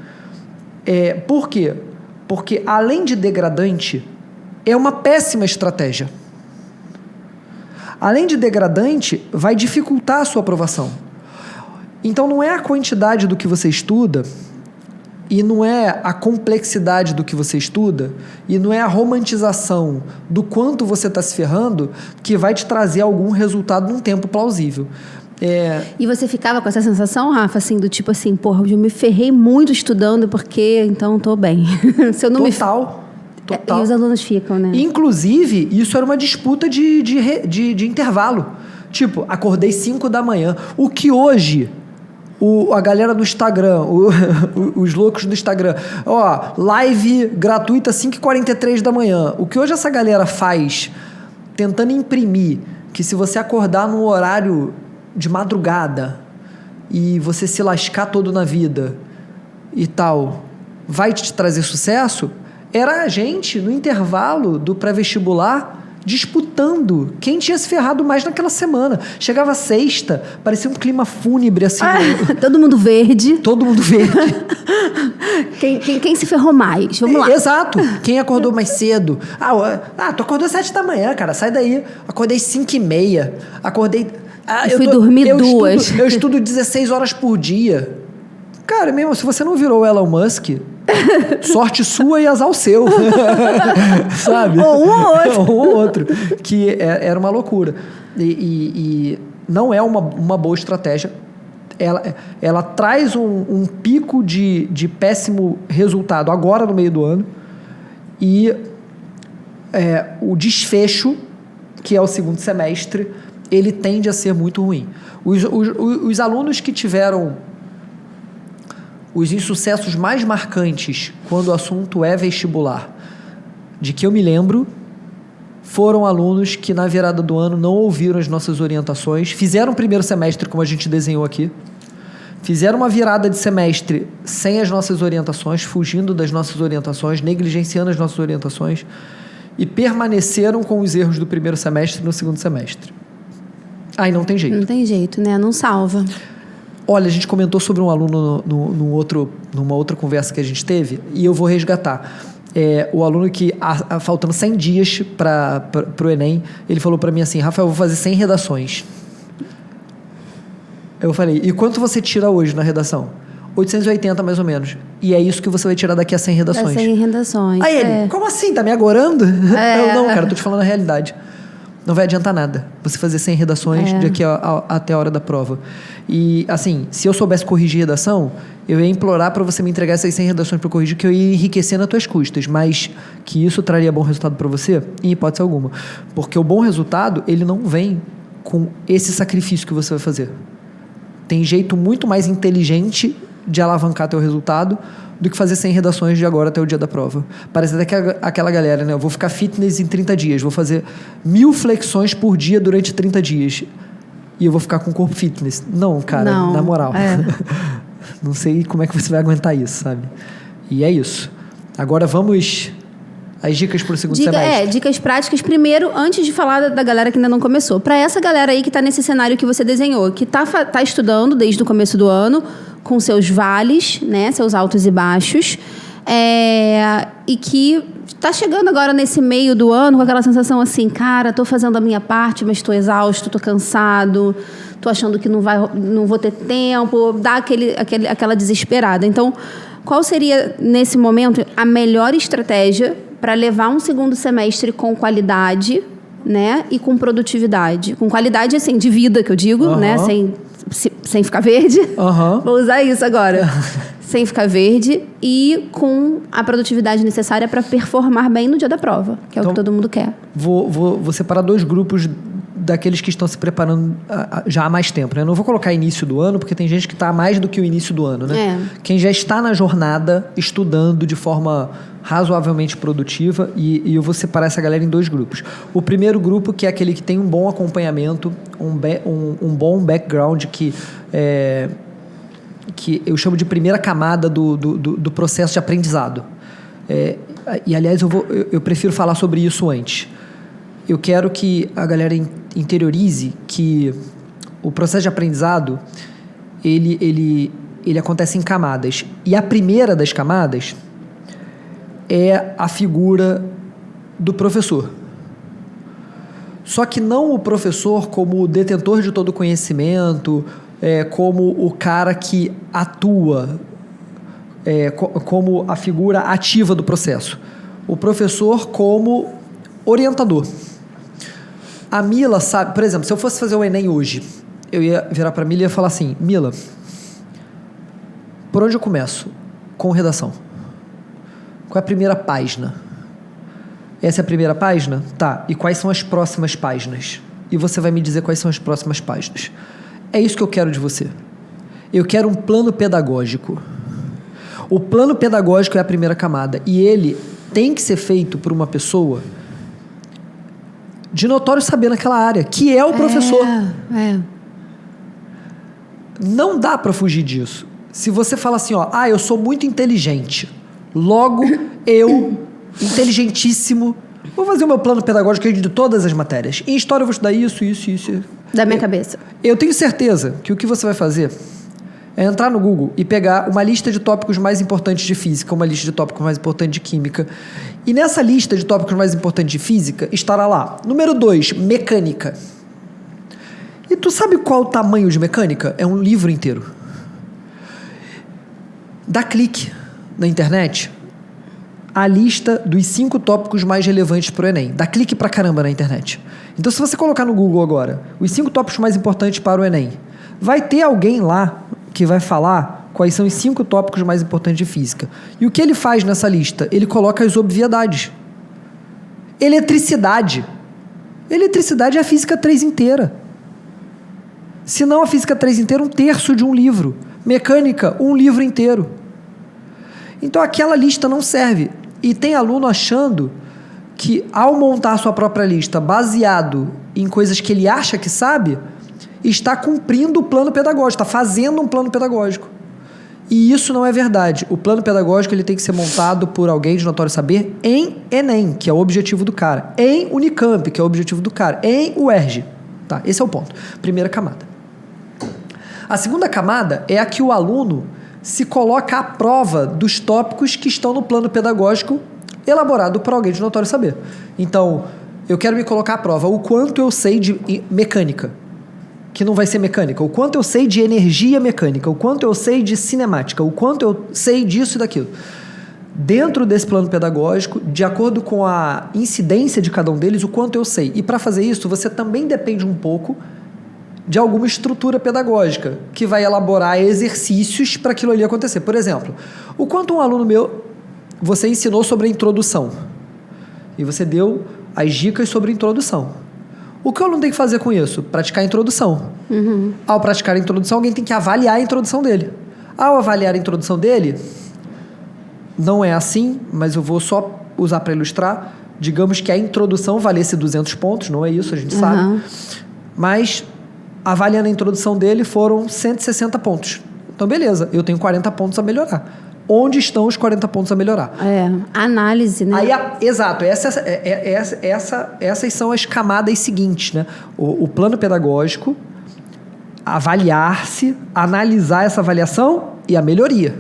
Por quê? Porque, além de degradante, é uma péssima estratégia. Além de degradante, vai dificultar a sua aprovação. Então, não é a quantidade do que você estuda, e não é a complexidade do que você estuda, e não é a romantização do quanto você está se ferrando que vai te trazer algum resultado num tempo plausível. E você ficava com essa sensação, Rafa, assim, do tipo assim, porra, eu me ferrei muito estudando porque então tô bem. Se eu não Total. E os alunos ficam, né? Inclusive, isso era uma disputa de intervalo. Tipo, acordei 5 da manhã. O que hoje, a galera do Instagram, os loucos do Instagram, live gratuita 5h43 da manhã. O que hoje essa galera faz, tentando imprimir que se você acordar num horário de madrugada e você se lascar todo na vida e tal, vai te trazer sucesso... Era a gente, no intervalo do pré-vestibular, disputando quem tinha se ferrado mais naquela semana. Chegava sexta, parecia um clima fúnebre, assim. Todo mundo verde. Todo mundo verde. Quem se ferrou mais? Vamos lá. Exato. Quem acordou mais cedo? Tu acordou 7 da manhã, cara, sai daí. Acordei 5h30. Acordei... eu fui dormir 2. Eu estudo 16 horas por dia. Cara, mesmo, se você não virou o Elon Musk... sorte sua e azar o seu. Sabe? Ou um ou outro. Que era uma loucura. E não é uma boa estratégia. Ela traz um pico de péssimo resultado agora no meio do ano. E o desfecho, que é o segundo semestre, ele tende a ser muito ruim. Os alunos que tiveram os insucessos mais marcantes quando o assunto é vestibular, de que eu me lembro, foram alunos que na virada do ano não ouviram as nossas orientações, fizeram o primeiro semestre como a gente desenhou aqui, fizeram uma virada de semestre sem as nossas orientações, fugindo das nossas orientações, negligenciando as nossas orientações e permaneceram com os erros do primeiro semestre no segundo semestre. Aí não tem jeito. Não tem jeito, né? Não salva. Olha, a gente comentou sobre um aluno numa outra conversa que a gente teve e eu vou resgatar. O aluno que, faltando 100 dias para o Enem, ele falou para mim assim, Rafael, eu vou fazer 100 redações. Eu falei, e quanto você tira hoje na redação? 880 mais ou menos. E é isso que você vai tirar daqui a 100 redações. 100 redações. Aí ele, como assim? Tá me agorando? Eu, não, cara, tô te falando a realidade. Não vai adiantar nada você fazer 100 redações daqui até a hora da prova. E, assim, se eu soubesse corrigir redação, eu ia implorar para você me entregar essas 100 redações para corrigir, que eu ia enriquecer nas tuas custas. Mas que isso traria bom resultado para você? Em hipótese alguma. Porque o bom resultado, ele não vem com esse sacrifício que você vai fazer. Tem jeito muito mais inteligente de alavancar teu resultado do que fazer 100 redações de agora até o dia da prova. Parece até que aquela galera, né? Eu vou ficar fitness em 30 dias, vou fazer 1000 flexões por dia durante 30 dias e eu vou ficar com corpo fitness. Não, cara, não, na moral. Não sei como é que você vai aguentar isso, sabe? E é isso. Agora vamos as dicas para o segundo semestre. Dicas práticas. Primeiro, antes de falar da galera que ainda não começou. Para essa galera aí que está nesse cenário que você desenhou, que tá estudando desde o começo do ano, com seus vales, né, seus altos e baixos, e que está chegando agora nesse meio do ano com aquela sensação assim, cara, estou fazendo a minha parte, mas estou exausto, estou cansado, estou achando que não vou ter tempo, dá aquela desesperada. Então, qual seria, nesse momento, a melhor estratégia para levar um segundo semestre com qualidade, né, e com produtividade? Com qualidade, assim, de vida, que eu digo, né, sem ficar verde. Vou usar isso agora. Sem ficar verde e com a produtividade necessária para performar bem no dia da prova, que é então, o que todo mundo quer. Vou separar 2 grupos daqueles que estão se preparando já há mais tempo, né? Eu não vou colocar início do ano, porque tem gente que está há mais do que o início do ano, né? Quem já está na jornada, estudando de forma razoavelmente produtiva, e eu vou separar essa galera em 2 grupos. O primeiro grupo, que é aquele que tem um bom acompanhamento, um bom background, que eu chamo de primeira camada do processo de aprendizado. E, aliás, eu prefiro falar sobre isso antes. Eu quero que a galera interiorize que o processo de aprendizado, ele acontece em camadas. E a primeira das camadas é a figura do professor. Só que não o professor como o detentor de todo o conhecimento, como o cara que atua, como a figura ativa do processo. O professor como orientador. A Mila sabe, por exemplo, se eu fosse fazer o Enem hoje, eu ia virar para a Mila e ia falar assim, Mila, por onde eu começo? Com redação. Qual é a primeira página? Essa é a primeira página? Tá. E quais são as próximas páginas? E você vai me dizer quais são as próximas páginas. É isso que eu quero de você. Eu quero um plano pedagógico. O plano pedagógico é a primeira camada. E ele tem que ser feito por uma pessoa de notório saber naquela área, que é o professor. Não dá para fugir disso. Se você fala assim, eu sou muito inteligente, logo eu, inteligentíssimo, vou fazer o meu plano pedagógico de todas as matérias. Em história eu vou estudar isso. Da minha cabeça. Eu tenho certeza que o que você vai fazer é entrar no Google e pegar uma lista de tópicos mais importantes de física, uma lista de tópicos mais importantes de química. E nessa lista de tópicos mais importantes de física estará lá, número 2, mecânica. E tu sabe qual o tamanho de mecânica? É um livro inteiro. Dá clique na internet, a lista dos 5 tópicos mais relevantes para o Enem. Dá clique pra caramba na internet. Então, se você colocar no Google agora, os 5 tópicos mais importantes para o Enem, vai ter alguém lá que vai falar quais são os 5 tópicos mais importantes de física. E o que ele faz nessa lista? Ele coloca as obviedades. Eletricidade. Eletricidade é a física 3 inteira. Se não a física 3 inteira, 1/3 de um livro. Mecânica, um livro inteiro. Então aquela lista não serve. E tem aluno achando que, ao montar sua própria lista baseado em coisas que ele acha que sabe, está cumprindo o plano pedagógico, está fazendo um plano pedagógico. E isso não é verdade. O plano pedagógico ele tem que ser montado por alguém de notório saber em Enem, que é o objetivo do cara, em Unicamp, que é o objetivo do cara, em UERJ. Tá? Esse é o ponto. Primeira camada. A segunda camada é a que o aluno se coloca à prova dos tópicos que estão no plano pedagógico elaborado por alguém de notório saber. Então, eu quero me colocar à prova o quanto eu sei de mecânica, que não vai ser mecânica, o quanto eu sei de energia mecânica, o quanto eu sei de cinemática, o quanto eu sei disso e daquilo. Dentro desse plano pedagógico, de acordo com a incidência de cada um deles, o quanto eu sei. E para fazer isso, você também depende um pouco de alguma estrutura pedagógica, que vai elaborar exercícios para aquilo ali acontecer. Por exemplo, o quanto um aluno meu, você ensinou sobre a introdução, e você deu as dicas sobre a introdução. O que o aluno tem que fazer com isso? Praticar a introdução. Ao praticar a introdução, alguém tem que avaliar a introdução dele. Ao avaliar a introdução dele, não é assim, mas eu vou só usar para ilustrar. Digamos que a introdução valesse 200 pontos, não é isso, a gente sabe. Mas, avaliando a introdução dele, foram 160 pontos. Então, beleza, eu tenho 40 pontos a melhorar. Onde estão os 40 pontos a melhorar? Análise, né? Aí, exato, essas são as camadas seguintes, né? O plano pedagógico, avaliar-se, analisar essa avaliação e a melhoria.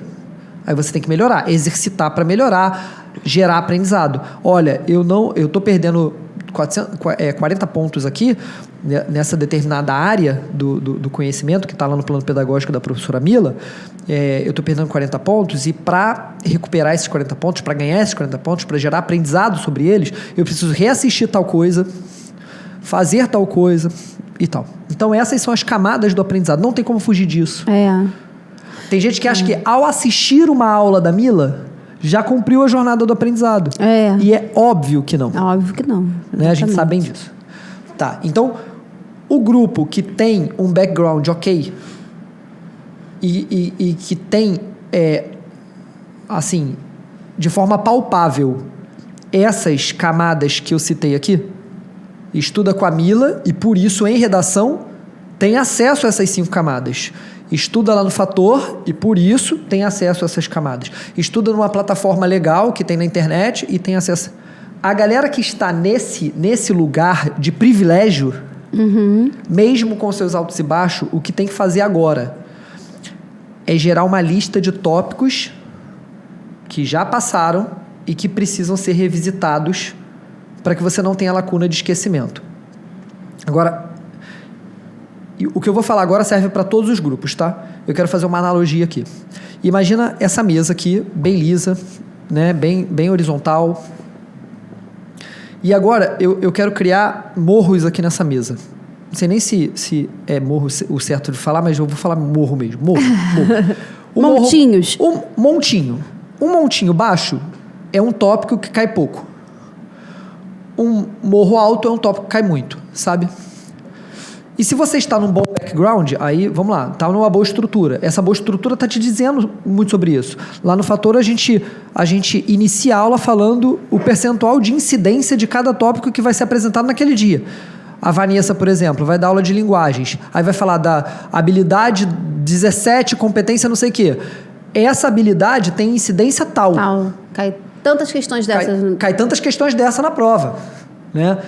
Aí você tem que melhorar, exercitar para melhorar, gerar aprendizado. Olha, eu estou perdendo 40 pontos aqui, nessa determinada área do conhecimento que está lá no plano pedagógico da professora Mila, eu estou perdendo 40 pontos e para recuperar esses 40 pontos, para ganhar esses 40 pontos, para gerar aprendizado sobre eles, eu preciso reassistir tal coisa, fazer tal coisa e tal. Então essas são as camadas do aprendizado, não tem como fugir disso. Tem gente que acha que ao assistir uma aula da Mila, já cumpriu a jornada do aprendizado. E é óbvio que não. É óbvio que não. Né? A gente sabe bem disso. Tá, então, o grupo que tem um background ok e que tem, assim, de forma palpável, essas camadas que eu citei aqui, estuda com a Mila e, por isso, em redação, tem acesso a essas 5 camadas. Estuda lá no Fator e, por isso, tem acesso a essas camadas. Estuda numa plataforma legal que tem na internet e tem acesso. A galera que está nesse lugar de privilégio, mesmo com seus altos e baixos, o que tem que fazer agora é gerar uma lista de tópicos que já passaram e que precisam ser revisitados para que você não tenha lacuna de esquecimento. Agora, o que eu vou falar agora serve para todos os grupos, tá? Eu quero fazer uma analogia aqui. Imagina essa mesa aqui, bem lisa, né? bem horizontal. E agora eu quero criar morros aqui nessa mesa. Não sei nem se é morro o certo de falar, mas eu vou falar morro mesmo. Morro. Montinhos. Montinho. Um montinho baixo é um tópico que cai pouco. Um morro alto é um tópico que cai muito, sabe? E se você está num bom background, aí, vamos lá, está numa boa estrutura. Essa boa estrutura está te dizendo muito sobre isso. Lá no Fator, a gente inicia a aula falando o percentual de incidência de cada tópico que vai ser apresentado naquele dia. A Vanessa, por exemplo, vai dar aula de linguagens. Aí vai falar da habilidade 17, competência não sei o quê. Essa habilidade tem incidência tal. Cai tantas questões dessas. Cai tantas questões dessa na prova, né?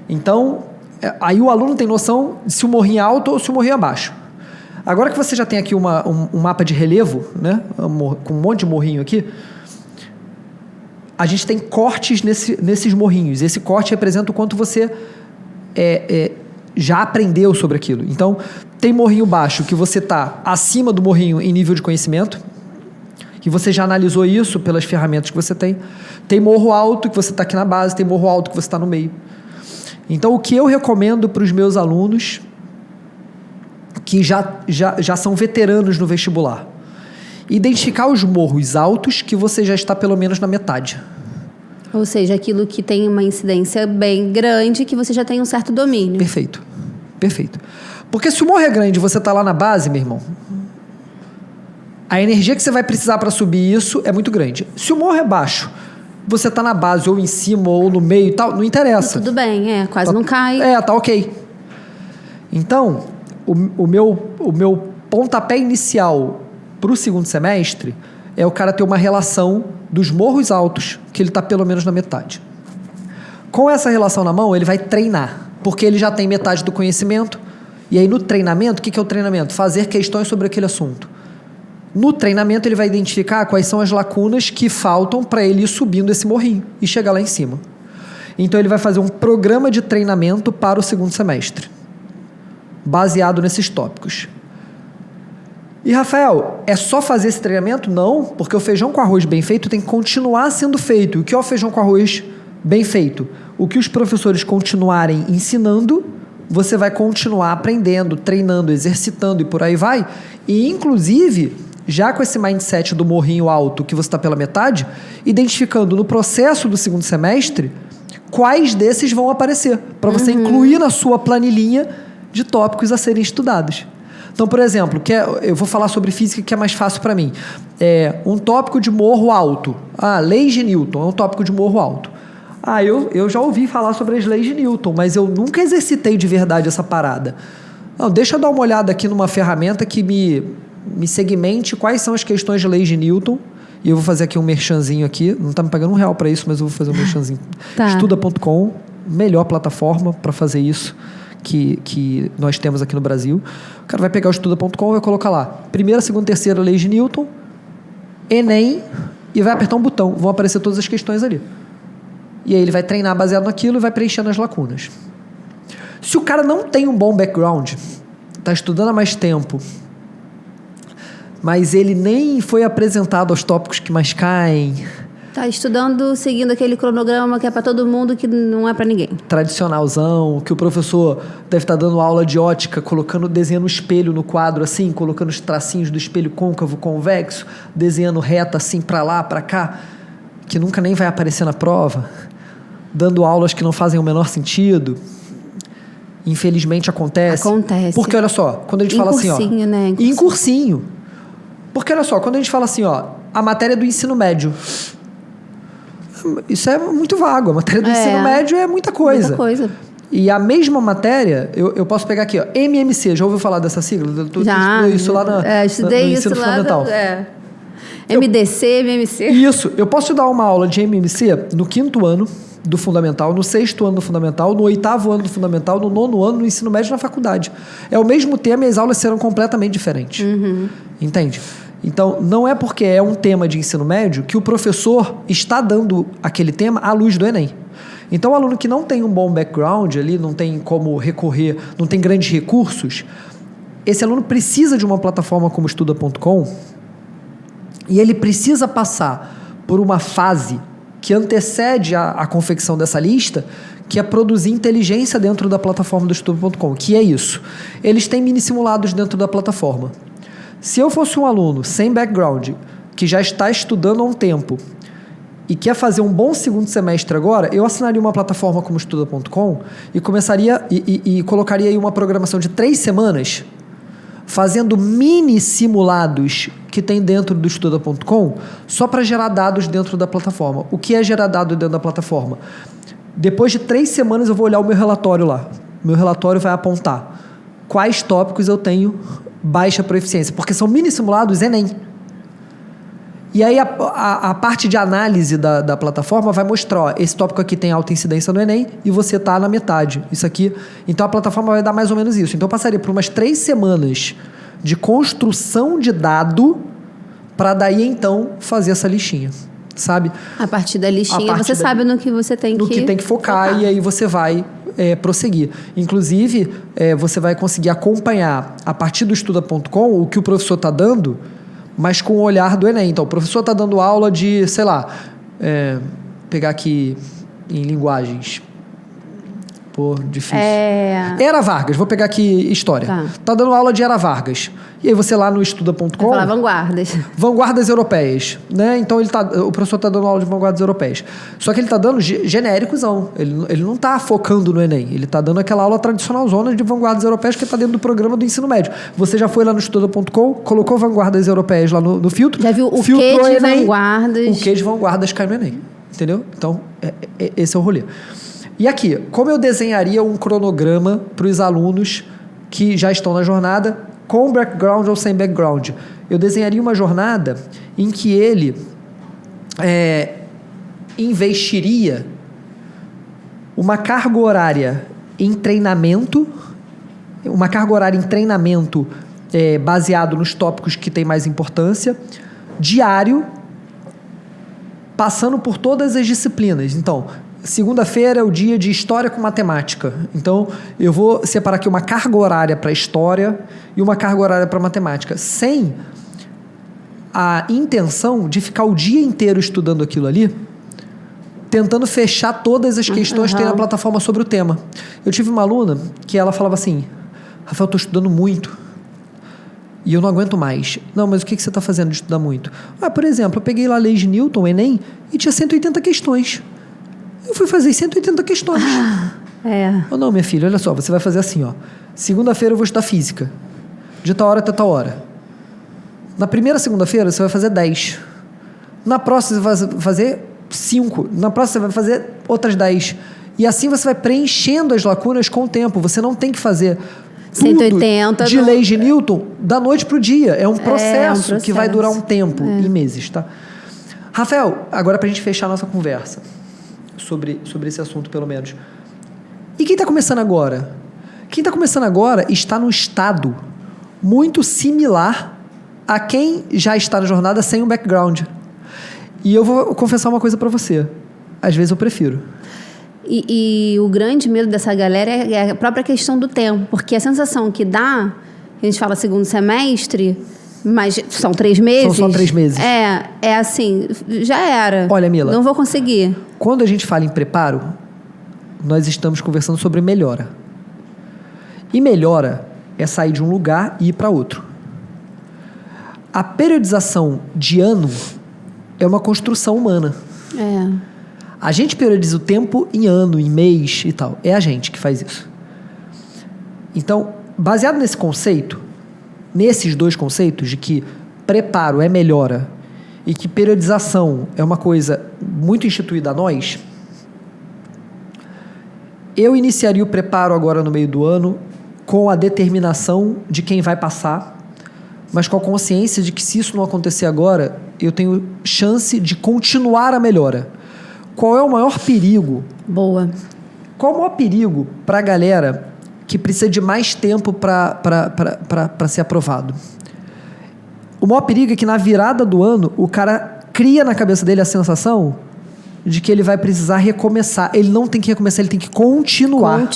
Então, aí o aluno tem noção de se o morrinho é alto ou se o morrinho é baixo. Agora que você já tem aqui um mapa de relevo, né? Com um monte de morrinho aqui, a gente tem cortes nesses morrinhos. Esse corte representa o quanto você já aprendeu sobre aquilo. Então, tem morrinho baixo que você está acima do morrinho em nível de conhecimento, que você já analisou isso pelas ferramentas que você tem. Tem morro alto que você está aqui na base, tem morro alto que você está no meio. Então, o que eu recomendo para os meus alunos que já são veteranos no vestibular? Identificar os morros altos que você já está pelo menos na metade. Ou seja, aquilo que tem uma incidência bem grande, que você já tem um certo domínio. Perfeito. Porque se o morro é grande e você está lá na base, meu irmão, a energia que você vai precisar para subir isso é muito grande. Se o morro é baixo você tá na base ou em cima ou no meio e tal, não interessa. Tudo bem, quase não cai. Tá ok. Então, o meu pontapé inicial pro segundo semestre é o cara ter uma relação dos morros altos, que ele tá pelo menos na metade. Com essa relação na mão, ele vai treinar, porque ele já tem metade do conhecimento. E aí, no treinamento, o que é o treinamento? Fazer questões sobre aquele assunto. No treinamento, ele vai identificar quais são as lacunas que faltam para ele ir subindo esse morrinho e chegar lá em cima. Então, ele vai fazer um programa de treinamento para o segundo semestre, baseado nesses tópicos. E, Rafael, é só fazer esse treinamento? Não, porque o feijão com arroz bem feito tem que continuar sendo feito. O que é o feijão com arroz bem feito? O que os professores continuarem ensinando, você vai continuar aprendendo, treinando, exercitando e por aí vai. E, inclusive, já com esse mindset do morrinho alto que você está pela metade, identificando no processo do segundo semestre quais desses vão aparecer, para você incluir na sua planilhinha de tópicos a serem estudados. Então, por exemplo, eu vou falar sobre física que é mais fácil para mim. Um tópico de morro alto. Leis de Newton é um tópico de morro alto. Eu já ouvi falar sobre as leis de Newton, mas eu nunca exercitei de verdade essa parada. Não, deixa eu dar uma olhada aqui numa ferramenta que me segmente quais são as questões de leis de Newton. E eu vou fazer aqui um merchanzinho aqui. Não tá me pagando R$1 para isso, mas eu vou fazer um merchanzinho. Tá. Estuda.com, melhor plataforma para fazer isso que nós temos aqui no Brasil. O cara vai pegar o Estuda.com e vai colocar lá primeira, segunda, terceira leis de Newton, Enem, e vai apertar um botão. Vão aparecer todas as questões ali. E aí ele vai treinar baseado naquilo e vai preenchendo as lacunas. Se o cara não tem um bom background, está estudando há mais tempo, mas ele nem foi apresentado aos tópicos que mais caem. Tá estudando, seguindo aquele cronograma que é para todo mundo, que não é para ninguém. Tradicionalzão, que o professor deve estar dando aula de ótica, colocando, desenhando espelho no quadro assim, colocando os tracinhos do espelho côncavo, convexo, desenhando reta assim para lá, para cá, que nunca nem vai aparecer na prova, dando aulas que não fazem o menor sentido. Infelizmente acontece. Porque olha só, quando a gente fala assim, ó, né? em cursinho. Porque olha só, quando a gente fala assim, ó, a matéria do ensino médio, isso é muito vago. A matéria do ensino médio é muita coisa. Muita coisa. E a mesma matéria, eu posso pegar aqui, ó, MMC. Já ouviu falar dessa sigla? Já. Isso lá estudei no isso ensino lá fundamental. MDC, MMC. Isso. Eu posso te dar uma aula de MMC no 5º ano do fundamental, no 6º ano do fundamental, no 8º ano do fundamental, no 9º ano do ensino médio na faculdade. É o mesmo tema e as aulas serão completamente diferentes. Entende? Então, não é porque é um tema de ensino médio que o professor está dando aquele tema à luz do Enem. Então, o aluno que não tem um bom background ali, não tem como recorrer, não tem grandes recursos, esse aluno precisa de uma plataforma como Estuda.com e ele precisa passar por uma fase que antecede a confecção dessa lista, que é produzir inteligência dentro da plataforma do Estuda.com. Que é isso? Eles têm mini simulados dentro da plataforma. Se eu fosse um aluno sem background, que já está estudando há um tempo e quer fazer um bom segundo semestre agora, eu assinaria uma plataforma como Estuda.com e começaria e colocaria aí uma programação de 3 semanas fazendo mini simulados que tem dentro do Estuda.com só para gerar dados dentro da plataforma. O que é gerar dado dentro da plataforma? Depois de 3 semanas eu vou olhar o meu relatório lá. Meu relatório vai apontar quais tópicos eu tenho baixa proficiência, porque são mini simulados Enem. E aí a parte de análise da plataforma vai mostrar, ó, esse tópico aqui tem alta incidência no Enem e você está na metade. Isso aqui. Então a plataforma vai dar mais ou menos isso. Então eu passaria por umas 3 semanas de construção de dado para daí então fazer essa listinha, sabe? A partir da listinha você sabe no que você tem no que tem que focar. E aí você vai prosseguir. Inclusive, você vai conseguir acompanhar a partir do Estuda.com o que o professor está dando, mas com o olhar do Enem. Então, o professor está dando aula de, sei lá, pegar aqui em linguagens. Pô, difícil. Era Vargas, vou pegar aqui história. Tá dando aula de Era Vargas. E aí você lá no Estuda.com... Vai falar vanguardas. Vanguardas europeias, né? Então o professor está dando aula de vanguardas europeias. Só que ele está dando genéricozão. Ele não está focando no Enem. Ele está dando aquela aula tradicionalzona de vanguardas europeias que está dentro do programa do ensino médio. Você já foi lá no Estuda.com, colocou vanguardas europeias lá no filtro. Já viu o que de vanguardas? O que de vanguardas cai no Enem. Entendeu? Então, esse é o rolê. E aqui, como eu desenharia um cronograma para os alunos que já estão na jornada, com background ou sem background? Eu desenharia uma jornada em que ele investiria uma carga horária em treinamento, baseado nos tópicos que têm mais importância, diário, passando por todas as disciplinas. Então, segunda-feira é o dia de história com matemática. Então, eu vou separar aqui uma carga horária para história e uma carga horária para matemática, sem a intenção de ficar o dia inteiro estudando aquilo ali, tentando fechar todas as questões que tem na plataforma sobre o tema. Eu tive uma aluna que ela falava assim: Rafael, eu estou estudando muito e eu não aguento mais. Não, mas o que você está fazendo de estudar muito? Por exemplo, eu peguei lá a lei de Newton, o Enem, e tinha 180 questões. Eu fui fazer 180 questões. Não, minha filha, olha só, você vai fazer assim, ó. Segunda-feira eu vou estudar física. De tal hora até tal hora. Na primeira segunda-feira você vai fazer 10. Na próxima você vai fazer 5. Na próxima você vai fazer outras 10. E assim você vai preenchendo as lacunas com o tempo. Você não tem que fazer 180 de leis de Newton da noite para o dia. É um processo que vai durar um tempo, em meses, tá? Rafael, agora para a gente fechar a nossa conversa sobre esse assunto, pelo menos. E quem está começando agora? Quem está começando agora está num estado muito similar a quem já está na jornada sem um background. E eu vou confessar uma coisa para você. Às vezes eu prefiro. E o grande medo dessa galera é a própria questão do tempo. Porque a sensação que dá, a gente fala segundo semestre, mas são 3 meses. São só 3 meses. É assim, já era. Olha, Mila, não vou conseguir. Quando a gente fala em preparo, nós estamos conversando sobre melhora. E melhora é sair de um lugar e ir para outro. A periodização de ano é uma construção humana. A gente periodiza o tempo em ano, em mês e tal. É a gente que faz isso. Então, baseado nesse conceito, nesses 2 conceitos de que preparo é melhora e que periodização é uma coisa muito instituída a nós, eu iniciaria o preparo agora no meio do ano com a determinação de quem vai passar, mas com a consciência de que se isso não acontecer agora, eu tenho chance de continuar a melhora. Qual é o maior perigo? Boa. Qual é o maior perigo para a galera que precisa de mais tempo para ser aprovado? O maior perigo é que na virada do ano, o cara cria na cabeça dele a sensação de que ele vai precisar recomeçar. Ele não tem que recomeçar, ele tem que continuar.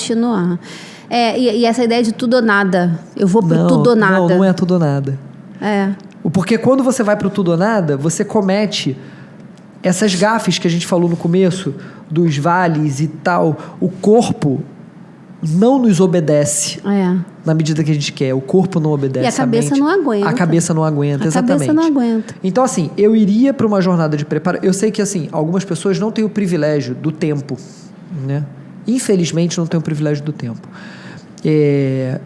E essa ideia de tudo ou nada. Eu vou pro tudo ou nada. Não é tudo ou nada. Porque quando você vai pro tudo ou nada, você comete essas gafes que a gente falou no começo, dos vales e tal. O corpo não nos obedece na medida que a gente quer. O corpo não obedece. E a cabeça não aguenta. A cabeça não aguenta, exatamente. A cabeça não aguenta. Então, assim, eu iria para uma jornada de preparo. Eu sei que, assim, algumas pessoas não têm o privilégio do tempo, né? Infelizmente, não têm o privilégio do tempo.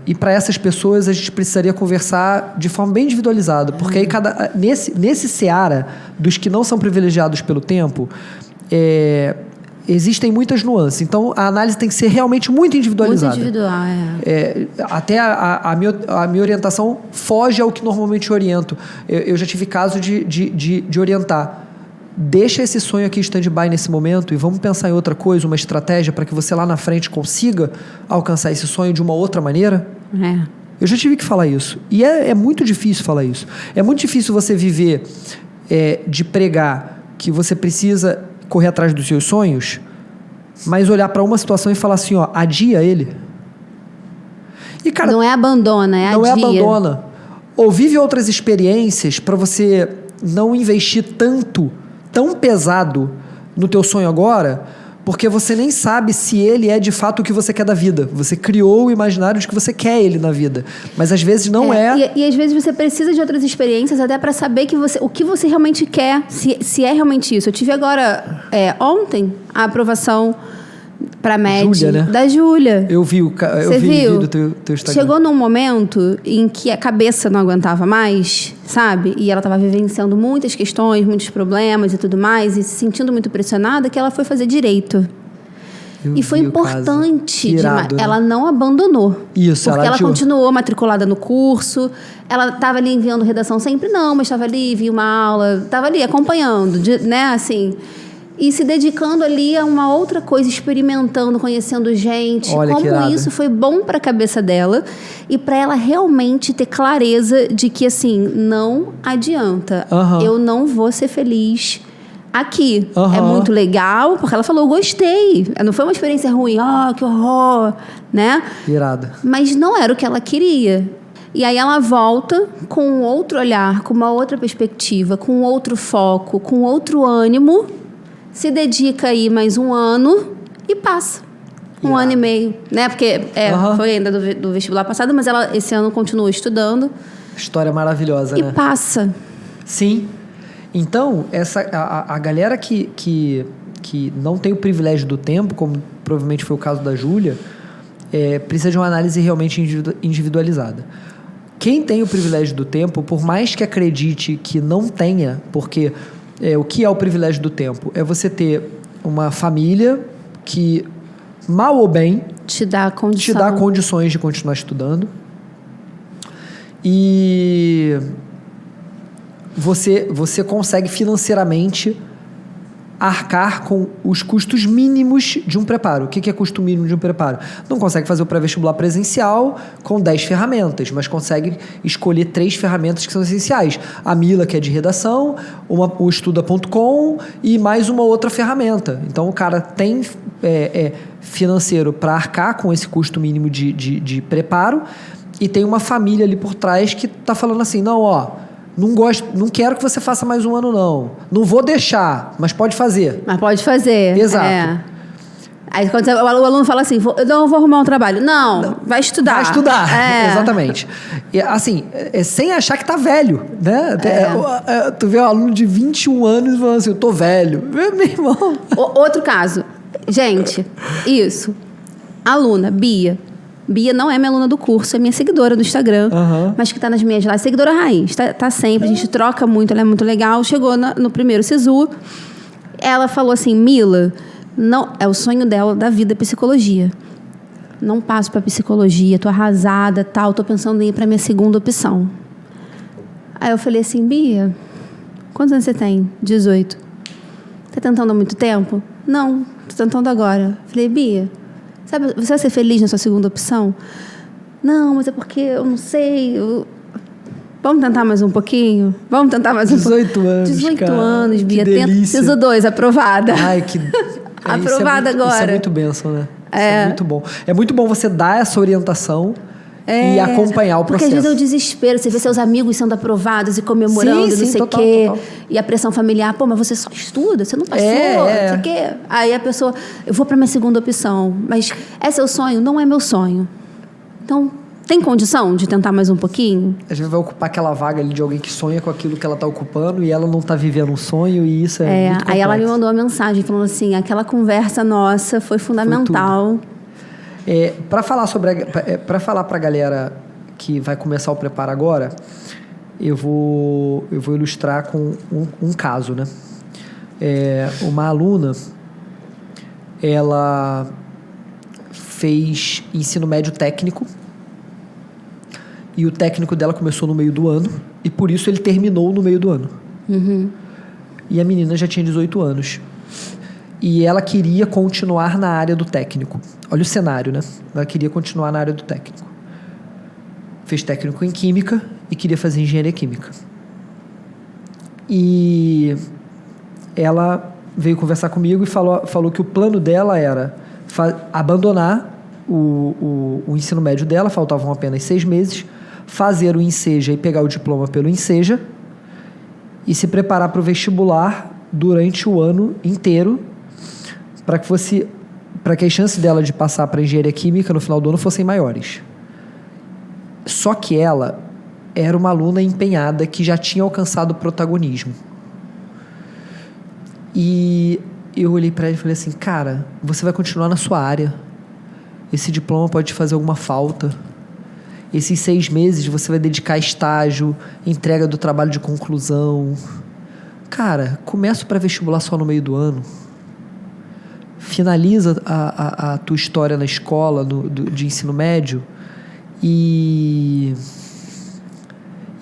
E para essas pessoas, a gente precisaria conversar de forma bem individualizada. Porque aí, nesse seara dos que não são privilegiados pelo tempo, existem muitas nuances. Então, a análise tem que ser realmente muito individualizada. Muito individual, até a minha orientação foge ao que normalmente oriento. Eu já tive caso de orientar. Deixa esse sonho aqui stand-by nesse momento e vamos pensar em outra coisa, uma estratégia para que você lá na frente consiga alcançar esse sonho de uma outra maneira. Eu já tive que falar isso. E é muito difícil falar isso. É muito difícil você viver de pregar que você precisa correr atrás dos seus sonhos, mas olhar para uma situação e falar assim, ó, adia ele. E, cara, não é abandona, é adia. Não é abandona. Ou vive outras experiências para você não investir tão pesado no teu sonho agora, porque você nem sabe se ele é de fato o que você quer da vida. Você criou o imaginário de que você quer ele na vida, mas às vezes não é. E às vezes você precisa de outras experiências até para saber o que você realmente quer, se é realmente isso. Eu tive agora, ontem, a aprovação pra MED. Júlia, né? Da Júlia. Eu vi o vídeo do teu Instagram. Chegou num momento em que a cabeça não aguentava mais, sabe? E ela estava vivenciando muitas questões, muitos problemas e tudo mais, e se sentindo muito pressionada, que ela foi fazer direito. E foi importante. Irado, né? Ela não abandonou. Isso, porque ela continuou matriculada no curso. Ela estava ali enviando redação sempre, não, mas estava ali, via uma aula, estava ali acompanhando, né? Assim. E se dedicando ali a uma outra coisa, experimentando, conhecendo gente. Olha, como isso foi bom para a cabeça dela e para ela realmente ter clareza de que, assim, não adianta. Eu não vou ser feliz aqui. É muito legal, porque ela falou, gostei. Não foi uma experiência ruim, que horror, né? Irado. Mas não era o que ela queria. E aí ela volta com outro olhar, com uma outra perspectiva, com outro foco, com outro ânimo, se dedica aí mais um ano e passa. Um ano e meio, né? Porque foi ainda do vestibular passado, mas ela esse ano continua estudando. História maravilhosa, né? E passa. Sim. Então, a galera que não tem o privilégio do tempo, como provavelmente foi o caso da Júlia, precisa de uma análise realmente individualizada. Quem tem o privilégio do tempo, por mais que acredite que não tenha, porque o que é o privilégio do tempo? É você ter uma família que, mal ou bem, te dá condições de continuar estudando. E você consegue financeiramente arcar com os custos mínimos de um preparo. O que é custo mínimo de um preparo? Não consegue fazer o pré-vestibular presencial com 10 ferramentas, mas consegue escolher 3 ferramentas que são essenciais. A Mila, que é de redação, o Estuda.com e mais uma outra ferramenta. Então, o cara tem financeiro para arcar com esse custo mínimo de preparo e tem uma família ali por trás que está falando assim, não quero que você faça mais um ano, não. Não vou deixar, mas pode fazer. Mas pode fazer. Exato. Aí quando o aluno fala assim, eu vou arrumar um trabalho. Não, vai estudar. Vai estudar, exatamente. E, assim, sem achar que tá velho, né? Tu vê um aluno de 21 anos falando assim, eu tô velho. Meu irmão. Outro caso. Gente, isso. Aluna, Bia. Bia não é minha aluna do curso, é minha seguidora do Instagram, mas que está nas minhas lives. Seguidora raiz, tá sempre, a gente troca muito, ela é muito legal. Chegou no primeiro SISU, ela falou assim, Mila, não, é o sonho dela da vida, psicologia. Não passo para psicologia, tô arrasada, tal, tô pensando em ir para minha segunda opção. Aí eu falei assim, Bia, quantos anos você tem? 18. Tá tentando há muito tempo? Não, tô tentando agora. Falei, Bia, sabe, você vai ser feliz na sua segunda opção? Não, mas é porque eu não sei. Vamos tentar mais um pouquinho? Vamos tentar mais um pouquinho? 18 anos, 18 cara. anos, Bia. Que delícia. SISU 2, aprovada. Ai, que... aprovada agora. Isso é muito bênção, né? Isso é muito bom. É muito bom você dar essa orientação e acompanhar o processo. Porque às vezes é o desespero. Você vê seus amigos sendo aprovados e comemorando, não sei o quê. Total. E a pressão familiar. Pô, mas você só estuda, você não passou, não sei o quê. Aí a pessoa, eu vou para minha segunda opção. Mas é seu sonho? Não é meu sonho. Então, tem condição de tentar mais um pouquinho? A gente vai ocupar aquela vaga ali de alguém que sonha com aquilo que ela está ocupando e ela não está vivendo um sonho e isso é muito complexo. Aí ela me mandou uma mensagem falando assim, aquela conversa nossa foi fundamental. Para falar para a galera que vai começar o preparo agora, eu vou ilustrar com um caso, né? Uma aluna, ela fez ensino médio técnico e o técnico dela começou no meio do ano e por isso ele terminou no meio do ano. E a menina já tinha 18 anos. E ela queria continuar na área do técnico. Olha o cenário, né? Ela queria continuar na área do técnico. Fez técnico em química e queria fazer engenharia química. E ela veio conversar comigo e falou que o plano dela era abandonar o ensino médio dela, faltavam apenas 6 meses, fazer o Enseja e pegar o diploma pelo Enseja e se preparar para o vestibular durante o ano inteiro para que as chances dela de passar para engenharia química no final do ano fossem maiores. Só que ela era uma aluna empenhada que já tinha alcançado o protagonismo. E eu olhei para ele e falei assim, cara, você vai continuar na sua área. Esse diploma pode te fazer alguma falta. Esses 6 meses você vai dedicar a estágio, entrega do trabalho de conclusão. Cara, começa o pré-vestibular só no meio do ano. Finaliza a tua história na escola de ensino médio e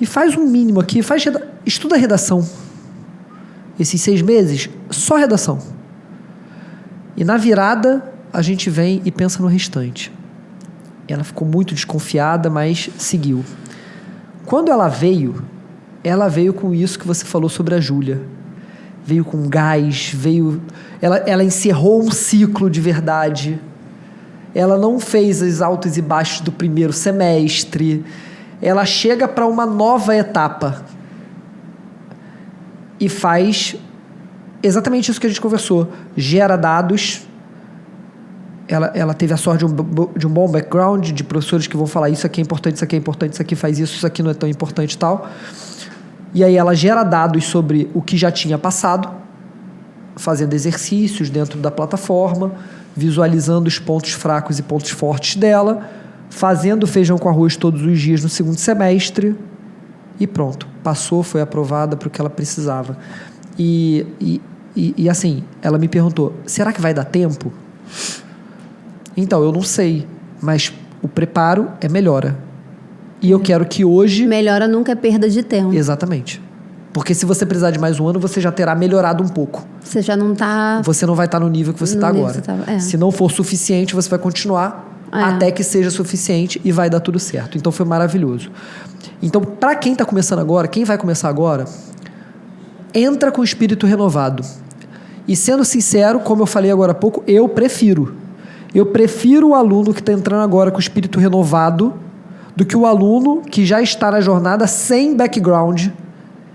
faz um mínimo aqui, estuda redação. Esses 6 meses, só redação. E na virada, a gente vem e pensa no restante. Ela ficou muito desconfiada, mas seguiu. Quando ela veio com isso que você falou sobre a Júlia. Veio com gás, ela encerrou um ciclo de verdade. Ela não fez os altos e baixos do primeiro semestre. Ela chega para uma nova etapa e faz exatamente isso que a gente conversou. Gera dados. Ela teve a sorte de um bom background, de professores que vão falar isso aqui é importante, isso aqui é importante, isso aqui faz isso aqui não é tão importante e tal. E aí ela gera dados sobre o que já tinha passado, fazendo exercícios dentro da plataforma, visualizando os pontos fracos e pontos fortes dela, fazendo feijão com arroz todos os dias no segundo semestre e pronto. Passou, foi aprovada para o que ela precisava. E assim, ela me perguntou, será que vai dar tempo? Então, eu não sei, mas o preparo é melhora. E eu quero que hoje... Melhora nunca é perda de tempo. Exatamente. Porque se você precisar de mais um ano, você já terá melhorado um pouco. Você já não está... Você não vai estar no nível que você está agora. Se não for suficiente, você vai continuar até que seja suficiente e vai dar tudo certo. Então, foi maravilhoso. Então, para quem está começando agora, quem vai começar agora, entra com o espírito renovado. E sendo sincero, como eu falei agora há pouco, eu prefiro o aluno que está entrando agora com o espírito renovado do que o aluno que já está na jornada sem background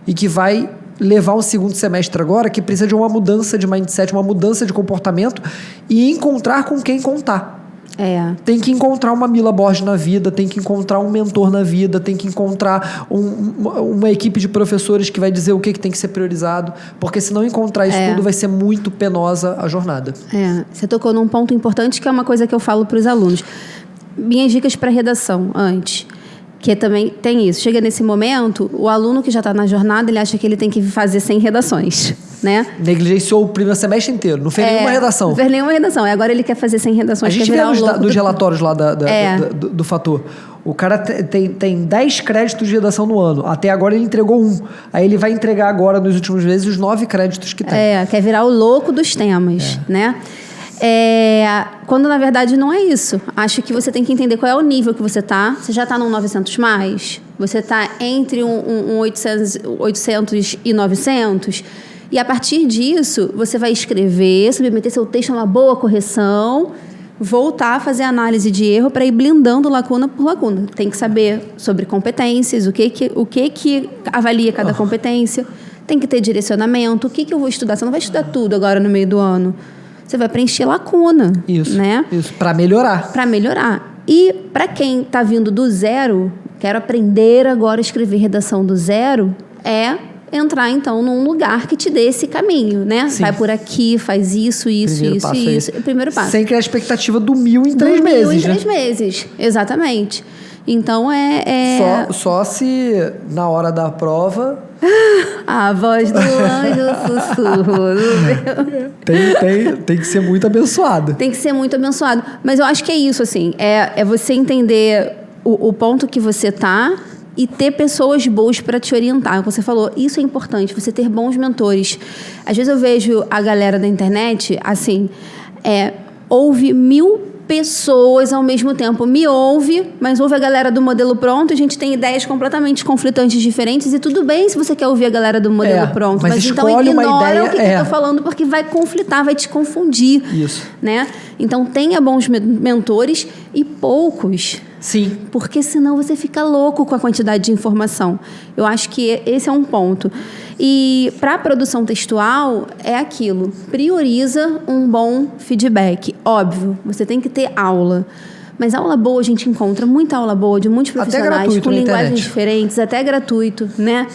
e que vai levar um segundo semestre agora que precisa de uma mudança de mindset, uma mudança de comportamento e encontrar com quem contar. Tem que encontrar uma Mila Borges na vida, tem que encontrar um mentor na vida, tem que encontrar uma equipe de professores que vai dizer o que tem que ser priorizado, porque se não encontrar isso tudo vai ser muito penosa a jornada. Você tocou num ponto importante que é uma coisa que eu falo para os alunos. Minhas dicas para redação antes, que também tem isso. Chega nesse momento, o aluno que já está na jornada, ele acha que ele tem que fazer 100 redações, né? Negligenciou o primeiro semestre inteiro, não fez nenhuma redação. Não fez nenhuma redação, e agora ele quer fazer 100 redações. A gente vê dos relatórios lá do Fator. O cara tem 10 créditos de redação no ano. Até agora ele entregou 1. Aí ele vai entregar agora, nos últimos meses, os 9 créditos que tem. Quer virar o louco dos temas, né? Quando na verdade não é isso. Acho que você tem que entender qual é o nível que você está. Você já está num 900 mais? Você está entre um 800 e 900? E a partir disso, você vai escrever, submeter seu texto a uma boa correção, voltar a fazer análise de erro para ir blindando lacuna por lacuna. Tem que saber sobre competências, o que avalia cada competência. Tem que ter direcionamento. O que eu vou estudar? Você não vai estudar tudo agora no meio do ano. Você vai preencher lacuna. Isso, né? Isso, para melhorar. Para melhorar. E para quem está vindo do zero, quero aprender agora a escrever redação do zero, entrar, então, num lugar que te dê esse caminho, né? Sim. Vai por aqui, faz isso. Primeiro passo. Sem criar a expectativa do 1.000 em 3 meses. 1.000 em 3 meses, exatamente. Então, Só se na hora da prova... A voz do anjo sussurro. Tem que ser muito abençoado. Tem que ser muito abençoado. Mas eu acho que é isso, assim. É você entender o ponto que você tá e ter pessoas boas para te orientar. Como você falou, isso é importante, você ter bons mentores. Às vezes eu vejo a galera da internet, assim, ouve 1.000 pessoas ao mesmo tempo. Me ouve, mas ouve a galera do modelo pronto. A gente tem ideias completamente conflitantes, diferentes, e tudo bem se você quer ouvir a galera do modelo pronto. Mas então ignora o que eu tô falando, porque vai conflitar, vai te confundir. Isso. Né? Então tenha bons mentores e poucos. Sim. Porque senão você fica louco com a quantidade de informação. Eu acho que esse é um ponto. E para a produção textual, é aquilo. Prioriza um bom feedback. Óbvio, você tem que ter aula. Mas aula boa a gente encontra, muita aula boa de muitos profissionais com linguagens diferentes, até gratuito, né?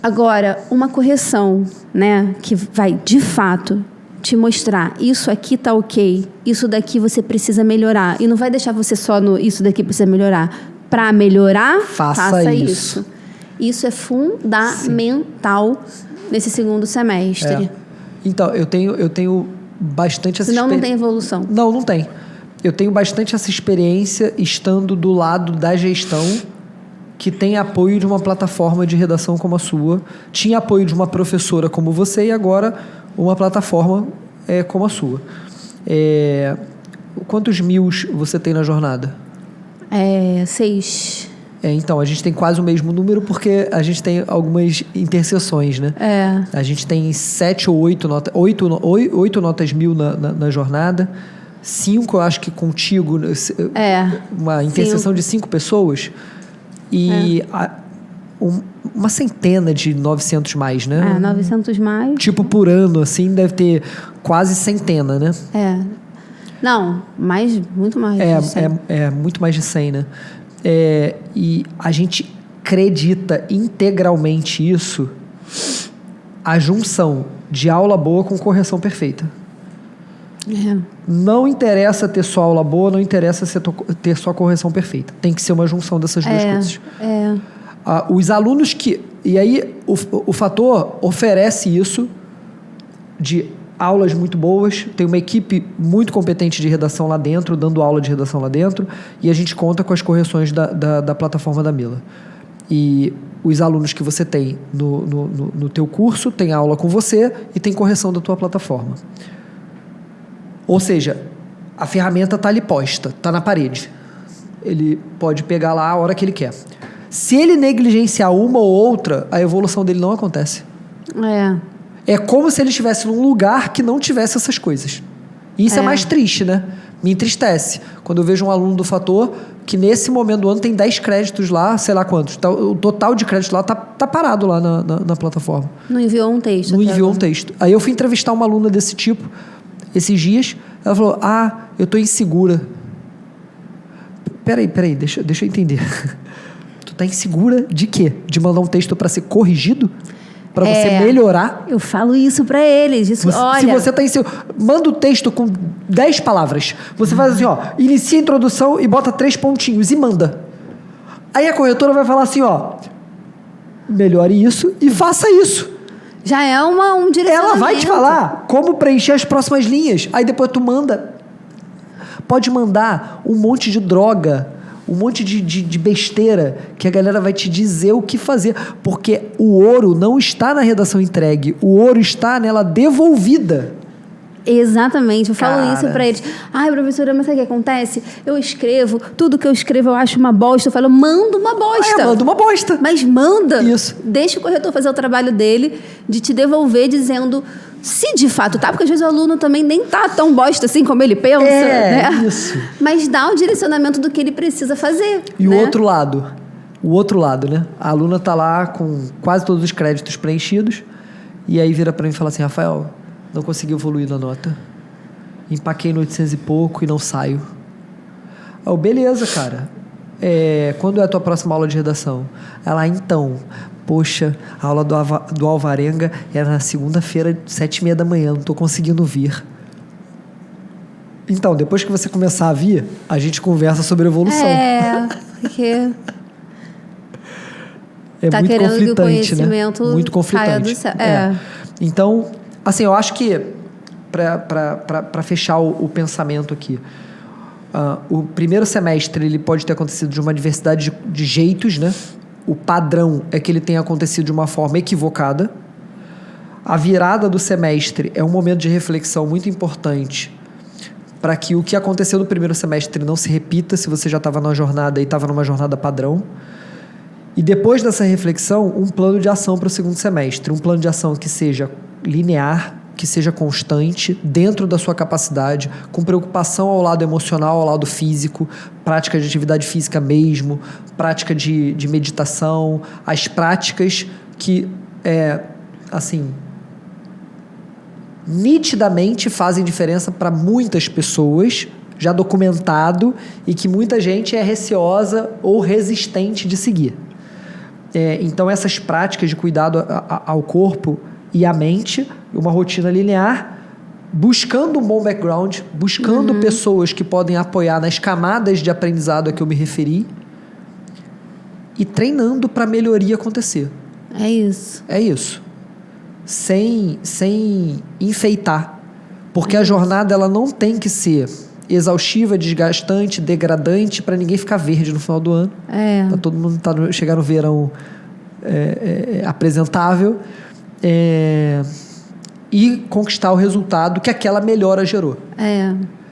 Agora, uma correção, né, que vai, de fato, te mostrar, isso aqui tá ok, isso daqui você precisa melhorar. E não vai deixar você só no isso daqui precisa melhorar. Para melhorar, faça isso. Isso é fundamental nesse segundo semestre. Então, eu tenho bastante essa Senão não tem evolução. Não tem. Eu tenho bastante essa experiência estando do lado da gestão que tem apoio de uma plataforma de redação como a sua, tinha apoio de uma professora como você e agora uma plataforma como a sua. Quantos mil você tem na jornada? 6. Então, a gente tem quase o mesmo número porque a gente tem algumas interseções, né? A gente tem 7 ou 8 notas, 8 notas 1000 na jornada, 5 eu acho que contigo, uma interseção de 5 pessoas e uma centena de 900 mais, né? 900 mais. Tipo, por ano, assim, deve ter quase centena, né? Não, muito mais de 100. Muito mais de 100, né? E a gente acredita integralmente isso, a junção de aula boa com correção perfeita. Não interessa ter só aula boa, não interessa ter só correção perfeita. Tem que ser uma junção dessas duas coisas. Os alunos que... E aí, o Fator oferece isso de aulas muito boas, tem uma equipe muito competente de redação lá dentro, dando aula de redação lá dentro, e a gente conta com as correções da plataforma da Mila. E os alunos que você tem no teu curso, tem aula com você e tem correção da tua plataforma. Ou seja, a ferramenta está ali posta, está na parede. Ele pode pegar lá a hora que ele quer. Se ele negligenciar uma ou outra, a evolução dele não acontece. É como se ele estivesse num lugar que não tivesse essas coisas. E isso é mais triste, né? Me entristece. Quando eu vejo um aluno do Fator que nesse momento do ano tem 10 créditos lá, sei lá quantos. O total de créditos lá tá parado lá na plataforma. Não enviou um texto. Não enviou um texto. Aí eu fui entrevistar uma aluna desse tipo esses dias. Ela falou, eu tô insegura. Peraí, deixa eu entender. Tu tá insegura de quê? De mandar um texto para ser corrigido? Para você melhorar? Eu falo isso para eles. Se você tá manda o texto com 10 palavras. Você faz assim, inicia a introdução e bota 3 pontinhos e manda. Aí a corretora vai falar assim, melhore isso e faça isso. Já é um direcionamento. Ela vai te falar como preencher as próximas linhas. Aí depois tu manda. Pode mandar um monte de droga, um monte de besteira que a galera vai te dizer o que fazer. Porque o ouro não está na redação entregue. O ouro está nela devolvida. Exatamente, eu falo isso pra eles. Professora, mas sabe o que acontece? Eu escrevo, tudo que eu escrevo eu acho uma bosta. Eu falo, manda uma bosta. Manda uma bosta. Mas manda. Isso. Deixa o corretor fazer o trabalho dele, de te devolver dizendo se de fato tá, porque às vezes o aluno também nem tá tão bosta assim como ele pensa, né? Isso. Mas dá o direcionamento do que ele precisa fazer. E o outro lado, né? A aluna tá lá com quase todos os créditos preenchidos e aí vira pra mim e fala assim, Rafael, não consegui evoluir na nota. Empaquei no 800 e pouco e não saio. Beleza, cara. Quando é a tua próxima aula de redação? Ela, então, poxa, a aula do Alvarenga era na segunda-feira, 7h30 da manhã, não tô conseguindo vir. Então, depois que você começar a vir, a gente conversa sobre evolução. Porque... tá muito querendo que o conhecimento, né? Muito conflitante. Caia do céu. Então, assim, eu acho que para fechar o pensamento aqui, o primeiro semestre ele pode ter acontecido de uma diversidade de jeitos, né? O padrão é que ele tenha acontecido de uma forma equivocada. A virada do semestre é um momento de reflexão muito importante para que o que aconteceu no primeiro semestre não se repita se você já estava na jornada e estava numa jornada padrão. E depois dessa reflexão, um plano de ação para o segundo semestre. Um plano de ação que seja linear, que seja constante, dentro da sua capacidade, com preocupação ao lado emocional, ao lado físico, prática de atividade física mesmo, prática de meditação, as práticas que, nitidamente fazem diferença para muitas pessoas, já documentado, e que muita gente é receosa ou resistente de seguir. Então, essas práticas de cuidado ao corpo e à mente, uma rotina linear, buscando um bom background, buscando pessoas que podem apoiar nas camadas de aprendizado a que eu me referi e treinando para a melhoria acontecer. É isso. É isso. Sem enfeitar. Porque a jornada ela não tem que ser exaustiva, desgastante, degradante para ninguém ficar verde no final do ano. Para todo mundo chegar no verão apresentável e conquistar o resultado que aquela melhora gerou.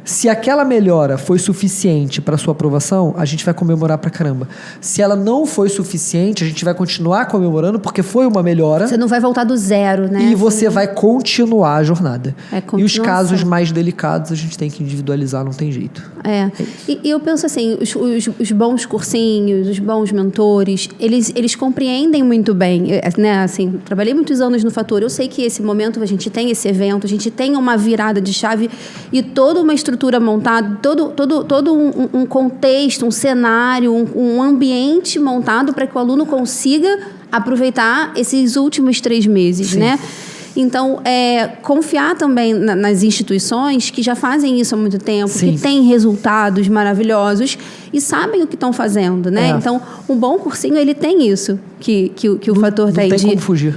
Se aquela melhora foi suficiente para sua aprovação, a gente vai comemorar pra caramba. Se ela não foi suficiente, a gente vai continuar comemorando porque foi uma melhora. Você não vai voltar do zero, né? E você vai continuar a jornada. E os casos mais delicados a gente tem que individualizar, não tem jeito. E eu penso assim, os bons cursinhos, os bons mentores, eles compreendem muito bem, né? Assim, trabalhei muitos anos no Fator, eu sei que esse momento a gente tem esse evento, a gente tem uma virada de chave e toda uma estrutura montada, todo um contexto, um cenário, um ambiente montado para que o aluno consiga aproveitar esses últimos 3 meses, né? Então, confiar também nas instituições que já fazem isso há muito tempo, que têm resultados maravilhosos e sabem o que estão fazendo, né? Então, um bom cursinho, ele tem isso que o Fator tem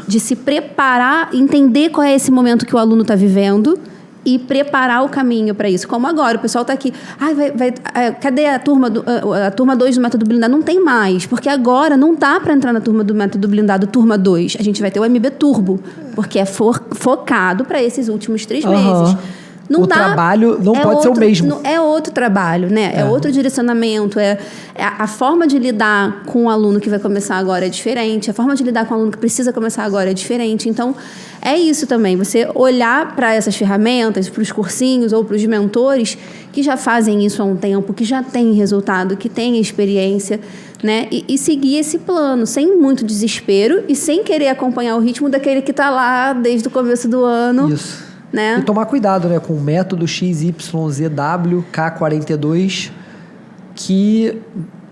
de se preparar, entender qual é esse momento que o aluno está vivendo e preparar o caminho para isso. Como agora, o pessoal está aqui. Cadê a turma 2 do Método Blindado? Não tem mais, porque agora não dá para entrar na turma do Método Blindado, turma 2. A gente vai ter o MB Turbo, porque é focado para esses últimos 3 meses. O trabalho não pode ser o mesmo. É outro trabalho, né? É outro direcionamento. A forma de lidar com o aluno que vai começar agora é diferente. A forma de lidar com o aluno que precisa começar agora é diferente. Então, é isso também. Você olhar para essas ferramentas, para os cursinhos ou para os mentores que já fazem isso há um tempo, que já têm resultado, que têm experiência, né? E seguir esse plano, sem muito desespero e sem querer acompanhar o ritmo daquele que está lá desde o começo do ano. Isso. Né? E tomar cuidado, né, com o método XYZW K42 que...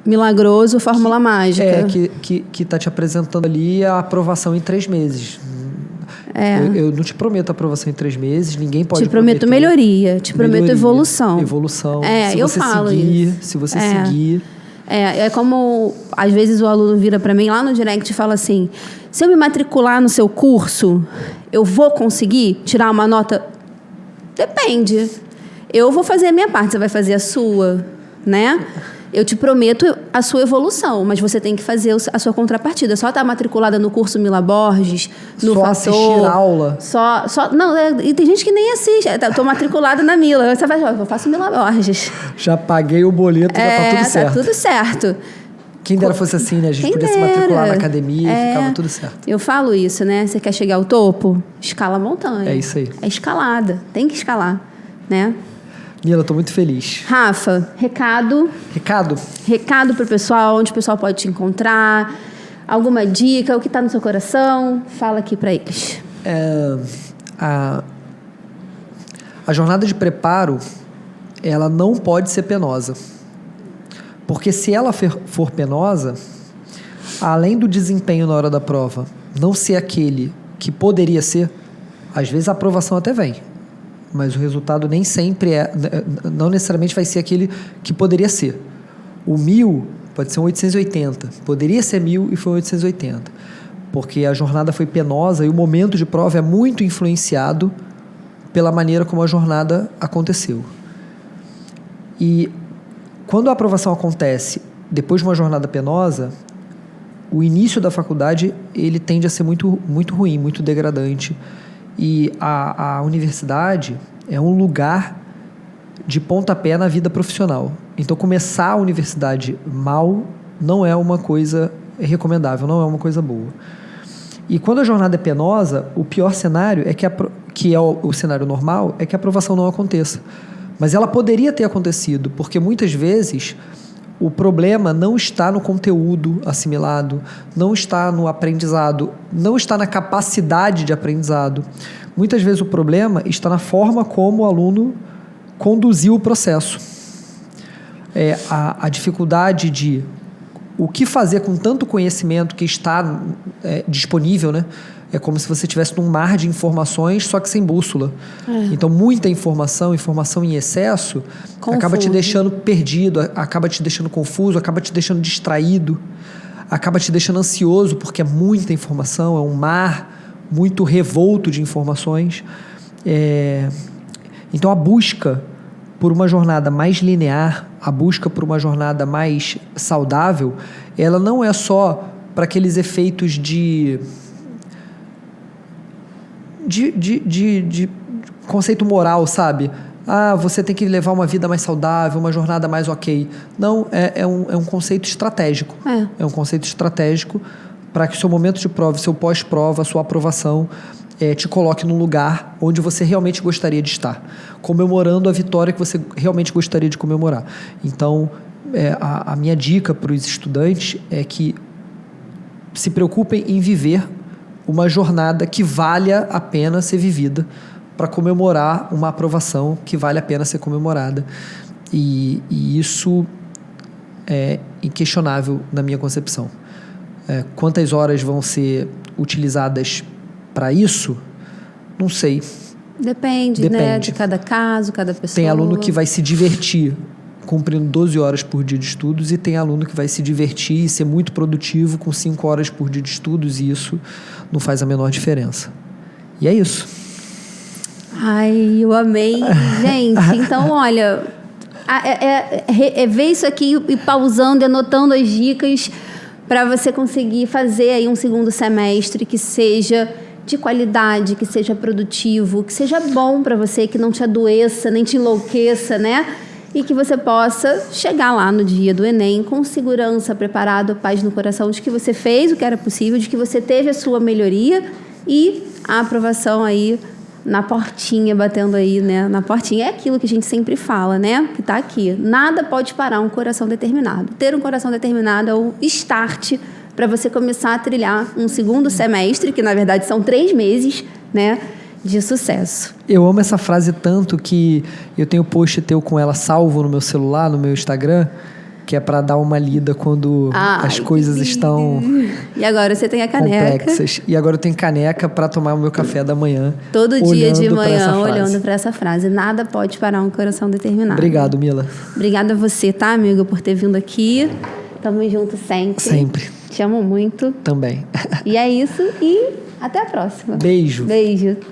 Milagroso, fórmula mágica. Que tá te apresentando ali a aprovação em 3 meses. Eu não te prometo aprovação em 3 meses, ninguém pode te prometo melhoria, te prometo evolução. Se você seguir... É como, às vezes, o aluno vira para mim lá no direct e fala assim, se eu me matricular no seu curso, eu vou conseguir tirar uma nota? Depende. Eu vou fazer a minha parte, você vai fazer a sua, né? Eu te prometo a sua evolução, mas você tem que fazer a sua contrapartida. Só estar matriculada no curso Mila Borges, no Fator... assistir aula. Não, e tem gente que nem assiste. Estou matriculada na Mila. Você vai, eu faço Mila Borges. Já paguei o boleto, já tá tudo certo. Tá tudo certo. Quem dera fosse assim, né? A gente podia se matricular na academia e ficava tudo certo. Eu falo isso, né? Você quer chegar ao topo? Escala a montanha. É isso aí. É escalada. Tem que escalar, né? Nila, estou muito feliz. Rafa, recado? Recado para o pessoal, onde o pessoal pode te encontrar, alguma dica, o que está no seu coração, fala aqui para eles. A jornada de preparo, ela não pode ser penosa. Porque se ela for penosa, além do desempenho na hora da prova não ser aquele que poderia ser, às vezes a aprovação até vem. Mas o resultado nem sempre não necessariamente vai ser aquele que poderia ser. O 1000 pode ser um 880, poderia ser 1000 e foi um 880, porque a jornada foi penosa e o momento de prova é muito influenciado pela maneira como a jornada aconteceu. E quando a aprovação acontece depois de uma jornada penosa, o início da faculdade ele tende a ser muito, muito ruim, muito degradante. E a universidade é um lugar de pontapé na vida profissional. Então, começar a universidade mal não é uma coisa recomendável, não é uma coisa boa. E quando a jornada é penosa, o pior cenário é que é o cenário normal, é que a aprovação não aconteça. Mas ela poderia ter acontecido, porque muitas vezes o problema não está no conteúdo assimilado, não está no aprendizado, não está na capacidade de aprendizado. Muitas vezes o problema está na forma como o aluno conduziu o processo. A dificuldade de o que fazer com tanto conhecimento que está disponível, né? é como se você estivesse num mar de informações, só que sem bússola. Então, muita informação em excesso, acaba te deixando perdido, acaba te deixando confuso, acaba te deixando distraído, acaba te deixando ansioso, porque é muita informação, é um mar muito revolto de informações. Então, a busca por uma jornada mais linear, a busca por uma jornada mais saudável, ela não é só para aqueles efeitos de conceito moral, sabe? Você tem que levar uma vida mais saudável, uma jornada mais ok. Não, é um conceito estratégico. É um conceito estratégico para que o seu momento de prova, o seu pós-prova, a sua aprovação te coloque num lugar onde você realmente gostaria de estar, comemorando a vitória que você realmente gostaria de comemorar. Então, a minha dica para os estudantes é que se preocupem em viver uma jornada que valha a pena ser vivida para comemorar uma aprovação que vale a pena ser comemorada. E isso é inquestionável na minha concepção. Quantas horas vão ser utilizadas para isso? Não sei. Depende, né? De cada caso, cada pessoa. Tem aluno que vai se divertir cumprindo 12 horas por dia de estudos e tem aluno que vai se divertir e ser muito produtivo com 5 horas por dia de estudos, e isso não faz a menor diferença. E é isso. Ai, eu amei. Gente, então, olha, ver isso aqui e pausando e anotando as dicas para você conseguir fazer aí um segundo semestre que seja de qualidade, que seja produtivo, que seja bom para você, que não te adoeça, nem te enlouqueça, né? E que você possa chegar lá no dia do Enem com segurança, preparado, paz no coração de que você fez o que era possível, de que você teve a sua melhoria e a aprovação aí na portinha, batendo aí, né? Na portinha. É aquilo que a gente sempre fala, né? Que tá aqui. Nada pode parar um coração determinado. Ter um coração determinado é o start para você começar a trilhar um segundo semestre, que na verdade são 3 meses, né? De sucesso. Eu amo essa frase tanto que eu tenho post teu com ela salvo no meu celular, no meu Instagram, que é para dar uma lida quando as coisas estão E agora você tem a caneca. Complexas. E agora eu tenho caneca para tomar o meu café da manhã. Todo dia de manhã, olhando para essa frase. Nada pode parar um coração determinado. Obrigado, Mila. Obrigada a você, tá, amigo, por ter vindo aqui. Tamo junto sempre. Sempre. Te amo muito. Também. E é isso. E até a próxima. Beijo. Beijo.